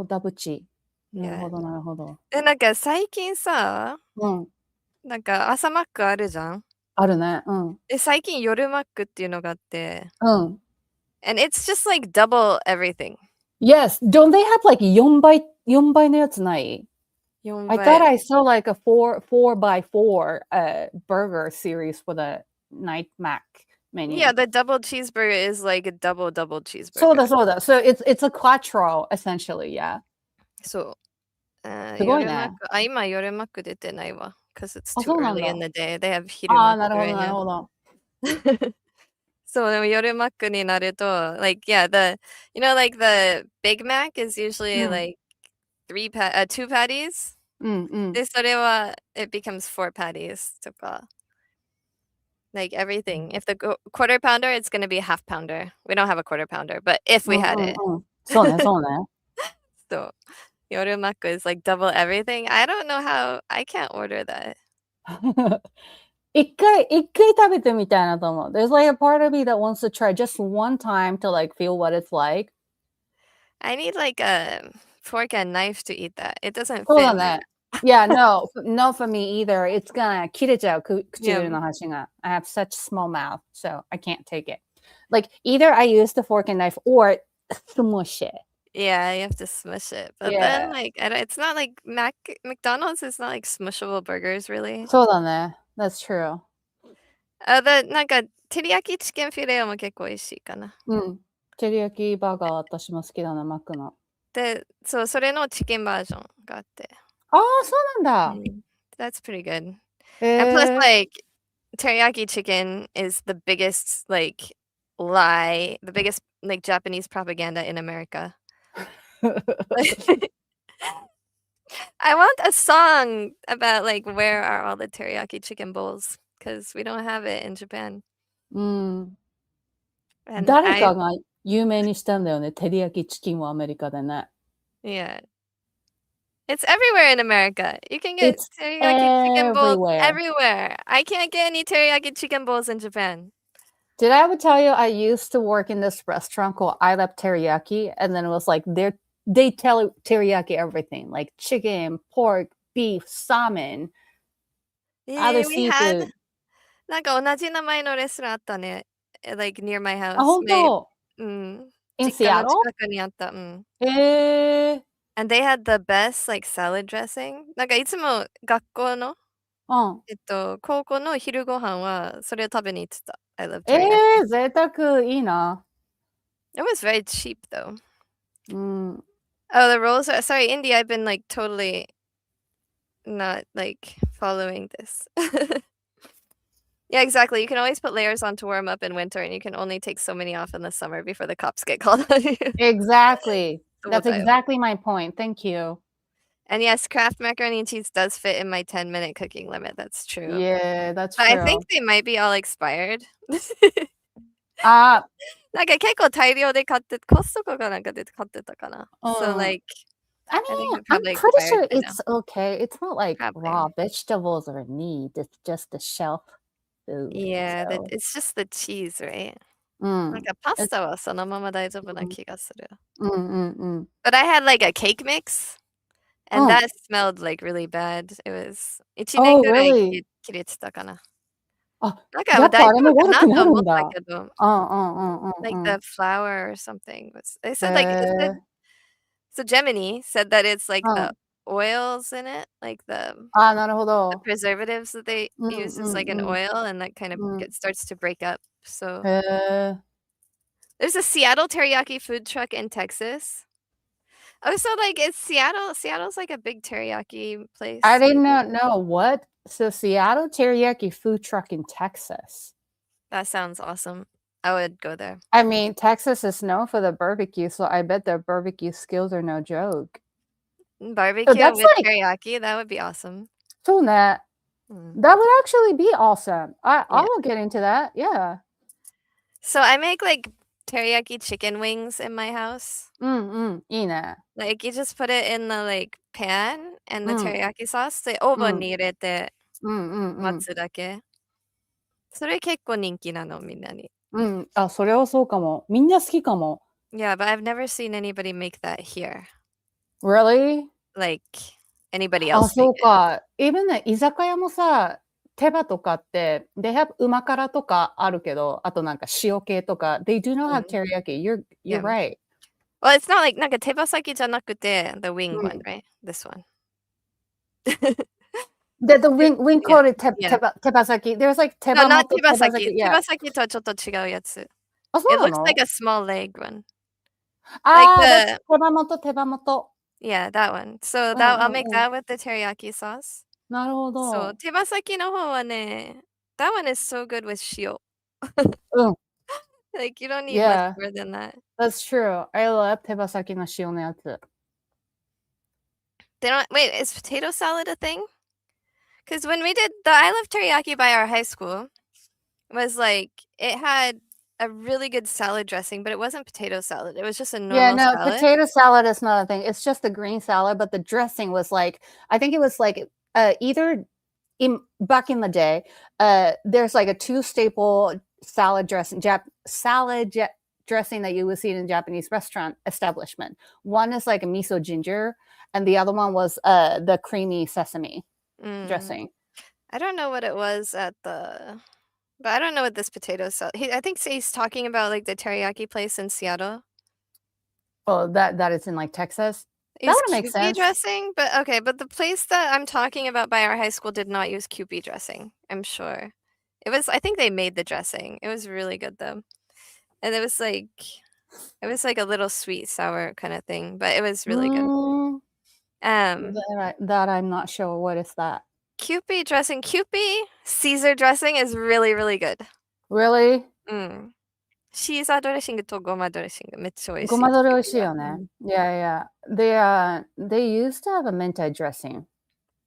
ダブチ。なる Yeah. ほど、なるほど。で、なんか最近さ、うん。なんか朝マックあるじゃん。あるね。うん。で、最近夜マックっていうのがあって、うん。and it's just like double everything. Yes, don't they have like 4倍のやつない？ 4 I thought I saw like a 4 by 4 burger series for the night Mac menu. Yeah, the double cheeseburger is like a double cheeseburger. そうだそうだ。So it's a quattro essentially, yeah. そう。すごいね。夜マック、今夜マック出てないわ。Because it's too そうなん early だ。in the day. They have 昼マックなるほど、 right なる now. ほど。そう、でも夜マックになると、like, yeah, you know, like the Big Mac is usually like 2 patties. で、それは、it becomes 4 patties とか。Like everything. If the quarter pounder, it's going to be a half pounder. We don't have a quarter pounder, but if we had it. そうね、そうね。So, Yoru Maku is like double everything. I don't know how I can't order that. 一回食べてみたいなと思う。There's like a part of me that wants to try just one time to like feel what it's like. I need like a fork and knife to eat that. It doesn't そう fit だ in my ね。Yeah, no for me either. It's gonna 切れちゃう、唇の端が。I have such small mouth, so I can't take it. Like either I use the fork and knife or smush it. Yeah, you have to smush it. But then like it's not like McDonald's is not like smushable burgers really. そうだね。That's true. なんか照り焼きチキンフィレオも結構美味しいかな。照り焼きバーガー私も好きだな、マックの。で、そう、それのチキンバージョンがあって。そうなんだ。That's pretty good. And plus like teriyaki chicken is the biggest like lie, the biggest like Japanese propaganda in America. I want a song about like where are all the teriyaki chicken bowls because we don't have it in Japan. 誰かが有名にしたんだよね、照り焼きチキンをアメリカでね。Yeah. It's everywhere in America. You can get teriyaki chicken bowls everywhere. I can't get any teriyaki chicken bowls in Japan. Did I ever tell you I used to work in this restaurant called I Love Teriyaki? And then it was like they tell teriyaki everything, like chicken, pork, beef, salmon, other seafood. なんか同じ名前のレストランあったね。Like near my house. 本当？In 実家の Seattle? 近くにあった。And they had the best like salad dressing. なんかいつも学校の高校の昼ご飯はそれを食べに行ってた。I love teriyaki. 贅沢いいな。It was very cheap though. Oh, the rolls are sorry, Indy, I've been like totally not like following this. Yeah, exactly. You can always put layers on to warm up in winter, and you can only take so many off in the summer before the cops get called on you. Exactly. That's exactly my point. Thank you. And yes, Kraft macaroni and cheese does fit in my 10-minute cooking limit. That's true. Yeah, that's But true. I think they might be all expired. なんか結構大量で買って、コストコかなんかで買ってたかな。So like, I mean, I'm pretty sure it's okay. It's not like raw vegetables or meat. It's just the shelf food. Yeah, it's just the cheese, right? なんかパスタはそのまま大丈夫な気がする。But I had like a cake mix, and that smelled like really bad. It was 1年ぐらい切れてたかな。なんか大丈夫かなと思ったけど。Like the flour or something. They said like so Gemini said that it's like the oils in it, like the preservatives that they use is like an oil, and that kind of starts to break up. So there's a Seattle teriyaki food truck in Texas. Oh, so like it's Seattle. Seattle's like a big teriyaki place. I did not know what. So Seattle teriyaki food truck in Texas. That sounds awesome. I would go there. I mean, Texas is known for the barbecue, so I bet their barbecue skills are no joke. Barbecue with teriyaki, that would be awesome. そうね。That would actually be awesome. I will get into that. Yeah. So I make like teriyaki chicken wings in my house. いいね。Like you just put it in the like pan and the teriyaki sauce でオーブンに入れて待つだけ。それ結構人気なの、みんなに。あ、それはそうかも。みんな好きかも。Yeah, but I've never seen anybody make that here. Really? Like anybody else. あ、そうか。Even ね、居酒屋もさ、手羽とかって、they have 旨辛とかあるけど、あとなんか塩系とか、they do not have teriyaki. You're right. Well, it's not like なんか手羽先じゃなくて the wing one, right? This one. The wing called it 手羽先. There's like 手羽 not 元手羽先。Yeah. 手羽先とはちょっと違うやつ。あ、そう It な looks の like a small leg one. あ、手羽元、手羽元。Yeah, that one. So that I'll make that with the teriyaki sauce. なるほど。そう、手羽先の方はね、that one is so good with 塩。Like you don't need much more than that. That's true. I love 手羽先の塩のやつ。They don't wait, is potato salad a thing? Because when we did the I Love Teriyaki by our high school, was like it had a really good salad dressing, but it wasn't potato salad. It was just a normal salad. Potato salad is not a thing. It's just the green salad, but the dressing was like, I think it was like either back in the day, there's like a two staple salad dressing, dressing that you would see in a Japanese restaurant establishment. One is like a miso ginger, and the other one was the creamy sesame dressing. I don't know what it was at the, but I don't know what this potato salad. I think he's talking about like the teriyaki place in Seattle. Oh, that is in like Texas. That would make sense. Dressing, but okay, but the place that I'm talking about by our high school did not use Kewpie dressing. I'm sure. It was. I think they made the dressing. It was really good though, and it was like a little sweet sour kind of thing, but it was really good. That I'm not sure. What is that? Kewpie dressing. Kewpie Caesar dressing is really, really good. Really? シーザードレッシングとごまドレッシングめっちゃ美味しい。ごまドレ美味しいよね。Yeah. They used to have a mentai dressing,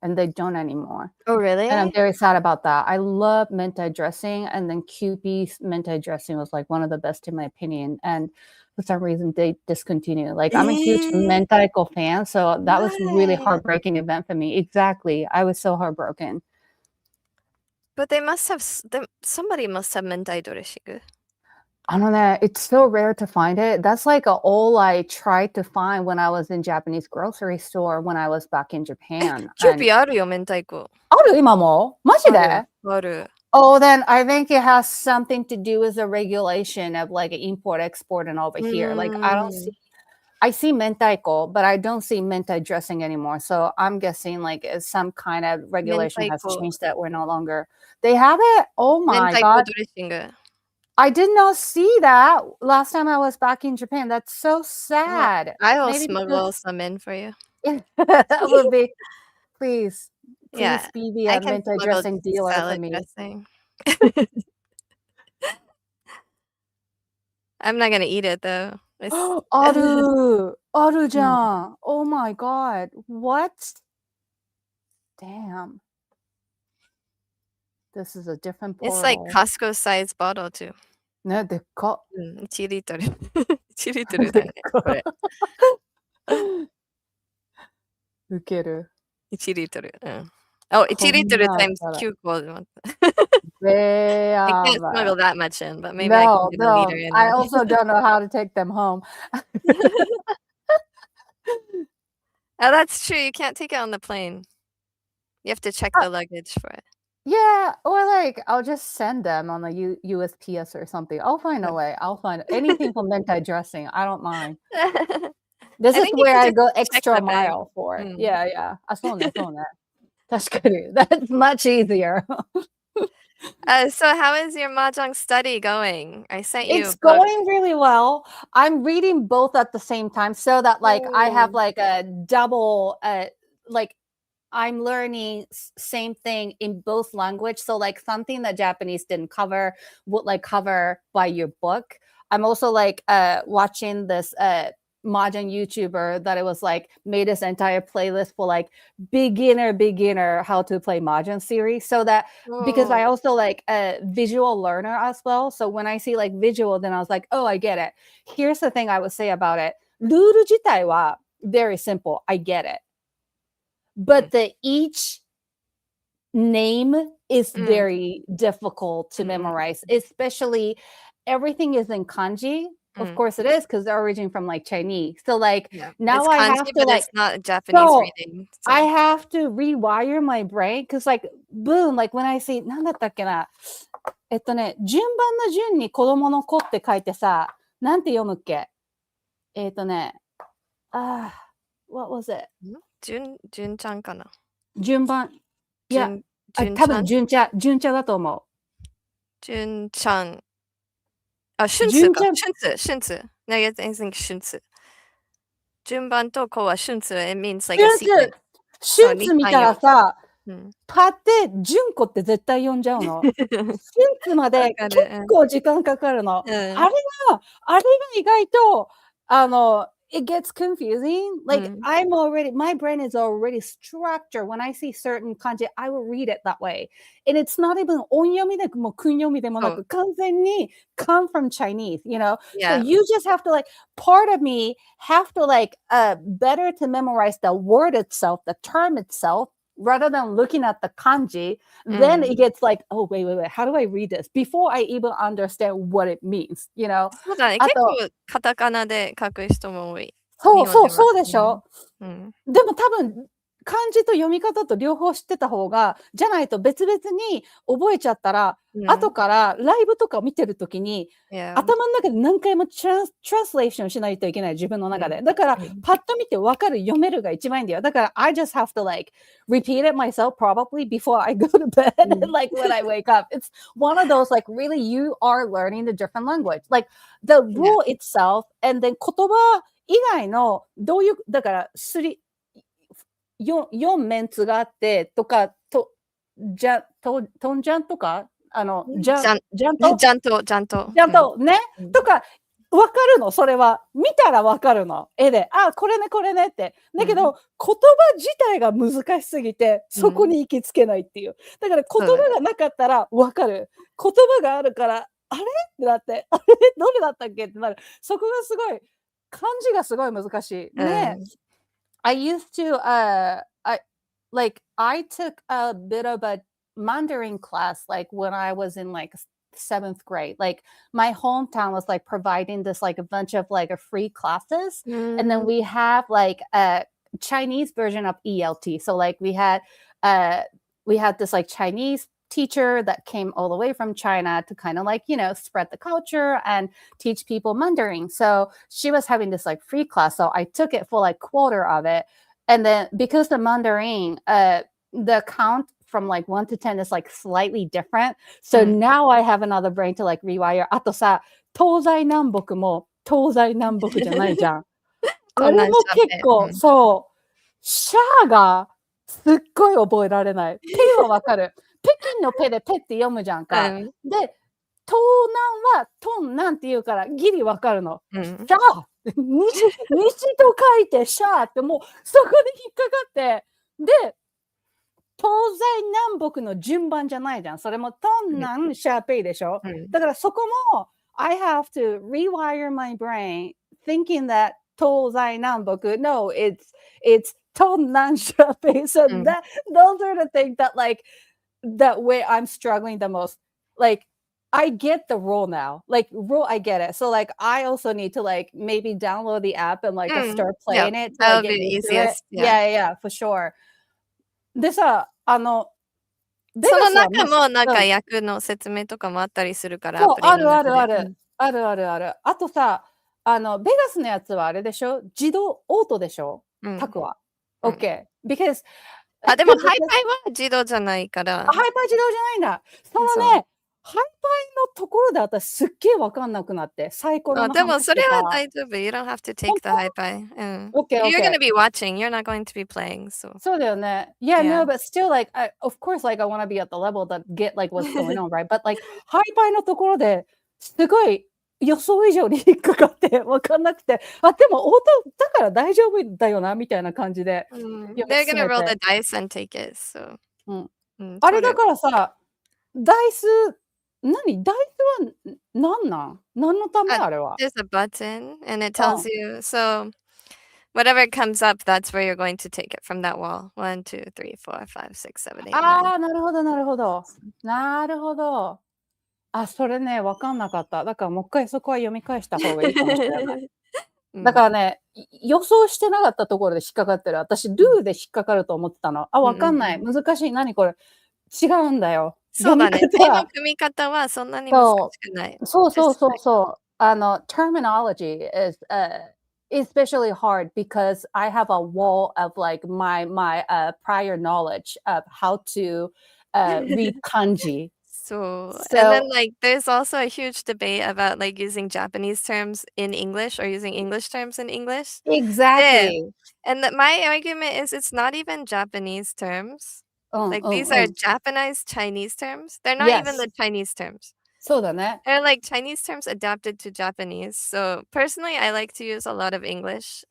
and they don't anymore. Oh, really? And I'm very sad about that. I love mentai dressing, and then Kewpie's mentai dressing was like one of the best in my opinion. And for some reason, they discontinued. Like I'm a huge mentaiko fan, so that was a really heartbreaking event for me. Exactly, I was so heartbroken. But they must have. Somebody must have mentai dressing. I don't know. It's so rare to find it. That's like all I tried to find when I was in Japanese grocery store when I was back in Japan. キューピーあるよ、明太子。ある今もマジである。Oh, then I think it has something to do with the regulation of like import export and over here. Like I see mentaiko, but I don't see mentai dressing anymore. So I'm guessing like some kind of regulation has changed that we're no longer. They have it. Oh my god. I did not see that last time I was back in Japan. That's so sad. I will smuggle some in for you. That would be, please be the mentai dressing dealer for me. I'm not gonna eat it though. Aru jan. Oh my god. What? Damn. This is a different portal. It's like Costco size bottle too. ね、でっか。1リットル。1リットルだね、これ。ウケる。1リットル。Oh, 1リットル times 9個。I can't smuggle that much in, but maybe I can get a liter in. I also don't know how to take them home. Oh, that's true. You can't take it on the plane. You have to check the luggage for it. Yeah, or like I'll just send them on the USPS or something. I'll find a way. I'll find anything for mentai dressing. I don't mind. This is where I go extra mile for. Yeah. あ、そうね。確かに。That's much easier. So how is your mahjong study going? I sent you a It's book. going really well. I'm reading both at the same time so that like I have like a double like I'm learning same thing in both language. So like something that Japanese didn't cover would like cover by your book. I'm also like watching this mahjong YouTuber that it was like made this entire playlist for like beginner how to play mahjong series. So that because I also like a visual learner as well. So when I see like visual, then I was like, oh, I get it. Here's the thing I would say about it. ルール自体は very simple. I get it. But each name is very difficult to memorize, especially everything is in kanji. Of course it is because they're originating from like Chinese. So like now it's I kanji, have to but like it's not Japanese reading. So. I have to rewire my brain because like boom, like when I see なんだったっけな順番の順に子供の子って書いてさ、なんて読むっけwhat was it? 順ちゃんかな順番。いや、多分順茶だと思う。順ちゃん。顺子か。顺子。那个 I think 順子。順番とこは順子。It means like a sequence. 順子見たらさ、パって順子って絶対呼んじゃうの。順子まで結構時間かかるの。あれが意外と、it gets confusing. Like my brain is already structured. When I see certain kanji, I will read it that way. And it's not even 音読みでも訓読みでもなく、完全に come from Chinese, you know? So you just have to like, part of me have to like, better to memorize the word itself, the term itself, rather than looking at the kanji, then it gets like, oh, wait, how do I read this? Before I even understand what it means, you know? そうだね。結構カタカナで書く人も多い。そうでしょ、でも多分、漢字と読み方と両方知ってた方が、じゃないと別々に覚えちゃったら、後からライブとかを見てるときに、頭の中で何回もトランスレーションしないといけない、自分の中で。だから、パッと見て分かる、読めるが一番いいんだよ。だから、I just have to like repeat it myself probably before I go to bed and like when I wake up. It's one of those like really you are learning the different language. Like the rule itself and then 言葉以外のどういう、だから4メンツがあってとか、とんじゃんとか、じゃんとね、とか、わかるの、それは。見たらわかるの。絵で。これねって。だけど、言葉自体が難しすぎて、そこに行きつけないっていう。だから言葉がなかったらわかる。言葉があるから、あれってなって、どれだったっけってなる。そこがすごい、漢字がすごい難しい。ね。I used to, I took a bit of a Mandarin class, like when I was in like 7th grade. Like my hometown was like providing this like a bunch of like free classes. And then we have like a Chinese version of ELT. So like we had this like Chinese teacher that came all the way from China to kind of like, you know, spread the culture and teach people Mandarin. So she was having this like free class. So I took it for like quarter of it. And then because the Mandarin, the count from like 1 to 10 is like slightly different. So now I have another brain to like rewire. あとさ、東西南北も東西南北じゃないじゃん。あれも結構、そう。シャーがすっごい覚えられない。ペはわかる。北京のペでペって読むじゃんか。で、東南はトンなんて言うからギリわかるの。シャー西と書いてシャーってもうそこで引っかかって、で、東西南北の順番じゃないじゃん。それもトン南シャーペイでしょ。だからそこも I have to rewire my brain thinking that 東西南北 no, it's トン南シャーペイ. So that those are the things that like that way I'm struggling the most. Like I get the rule now. Like rule, I get it. So like I also need to like maybe download the app and like start playing it. That'll be the easiest. Yeah, for sure. でさ、その中もなんか訳の説明とかもあったりするから。そう、ある。あとさ、ベガスのやつはあれでしょ？自動オートでしょ？タクは。OK。Because あ、でもハイパイは自動じゃないから。ハイパイ自動じゃないんだ。そのね、ハイパイのところで私すっげえわかんなくなって、サイコロのでもそれは話大丈夫。You don't have to take the ハイパイ。Okay, You're okay. gonna be watching. You're not going to be playing. So. そうだよね。Yeah, no, but still, like, of course, like, I want to be at the level that get, like, what's going on, right? But, like, ハイパイのところですごい予想以上に引っかかってわかんなくて、あ、でも、オートだから大丈夫だよな、みたいな感じで。They're gonna roll the dice and take it, so. あれだからさ、ダイス、ダイスは何のためあれは There's a button and it tells you, so whatever comes up, that's where you're going to take it from that wall. 1, 2, 3, 4, 5, 6, 7, 8, 9. ああ、なるほど、なるほど。なるほど。あ、それね、わかんなかった。だからもう一回そこは読み返した方がいいかもしれない。だからね、予想してなかったところで引っかかってる。私、ルーで引っかかると思ってたの。あ、わかんない。難しい。何これ。違うんだよ。そうだね。手の組み方はそんなに難しくない。そう。terminology is especially hard because I have a wall of like my prior knowledge of how to read kanji. So, and then like there's also a huge debate about like using Japanese terms in English or using English terms in English. Exactly. And my argument is it's not even Japanese terms. Like these are Japanese Chinese terms. They're not even the Chinese terms. そうだね。They're like Chinese terms adapted to Japanese. So personally, I like to use a lot of English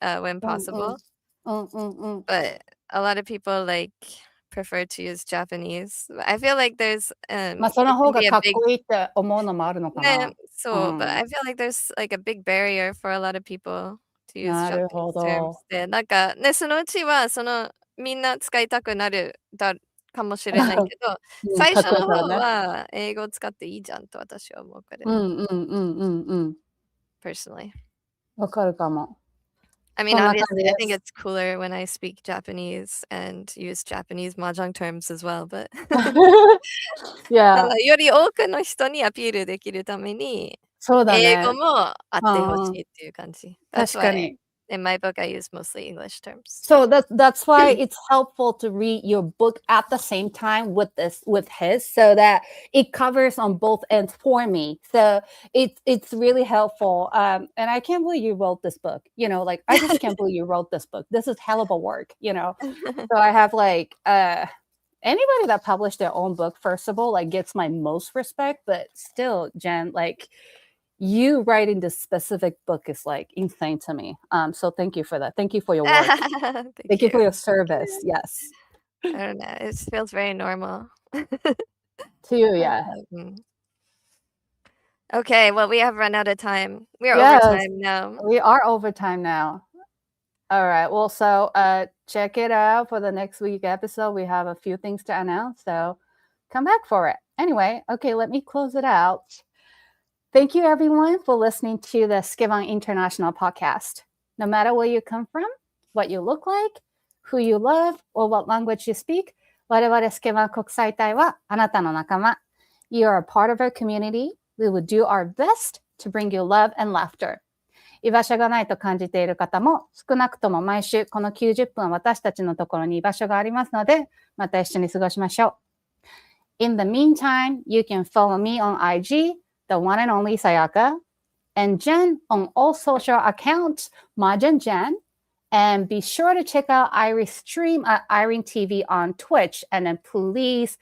when possible. But a lot of people like prefer to use Japanese. I feel like there's まあその方がかっこいいって思うのもあるのかな。So, but I feel like there's like a big barrier for a lot of people to use Japanese terms. で、なんかね、そのうちはみんな使いたくなるかもしれないけど、最初の方は英語を使っていいじゃんと私は思うから。Personally. わかるかも。I mean, obviously, I think it's cooler when I speak Japanese and use Japanese mahjong terms as well, but より多くの人にアピールできるために、英語もあってほしいっていう感じ。確かに。In my book, I use mostly English terms. So that's why it's helpful to read your book at the same time with his, so that it covers on both ends for me. So it's really helpful. And I can't believe you wrote this book. You know, like I just can't believe you wrote this book. This is hell of a work. You know, so I have like anybody that published their own book, first of all, like gets my most respect. But still, Jen, like. You writing this specific book is like insane to me. So thank you for that. Thank you for your work. Thank you for your service. Yes. I don't know. It feels very normal. To you, yeah. Okay, well, we have run out of time. We are over time now. We are over time now. All right. Well, so check it out for the next week episode. We have a few things to announce, so come back for it. Anyway, okay, let me close it out. Thank you, everyone, for listening to the Skivon International podcast. No matter where you come from, what you look like, who you love, or what language you speak, 我々スケバン国際隊はあなたの仲間。You are a part of our community. We will do our best to bring you love and laughter. 居場所がないと感じている方も、少なくとも毎週この90分私たちのところに居場所がありますので、また一緒に過ごしましょう。In the meantime, you can follow me on IG.The one and only Sayaka, and Jen on all social accounts, Majin Jen. And be sure to check out Airi's stream at Airi TV on Twitch. And then please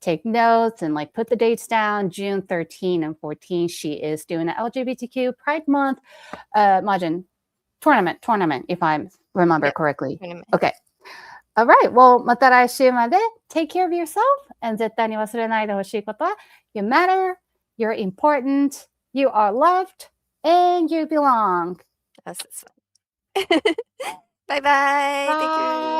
take notes and like put the dates down. June 13 and 14, she is doing an LGBTQ Pride Month Majin tournament, if I remember correctly. Okay. All right. Well, また来週まで take care of yourself. And 絶対に忘れないでほしいことは You matter.You're important, you are loved, and you belong. That's fun. Bye-bye. Thank you.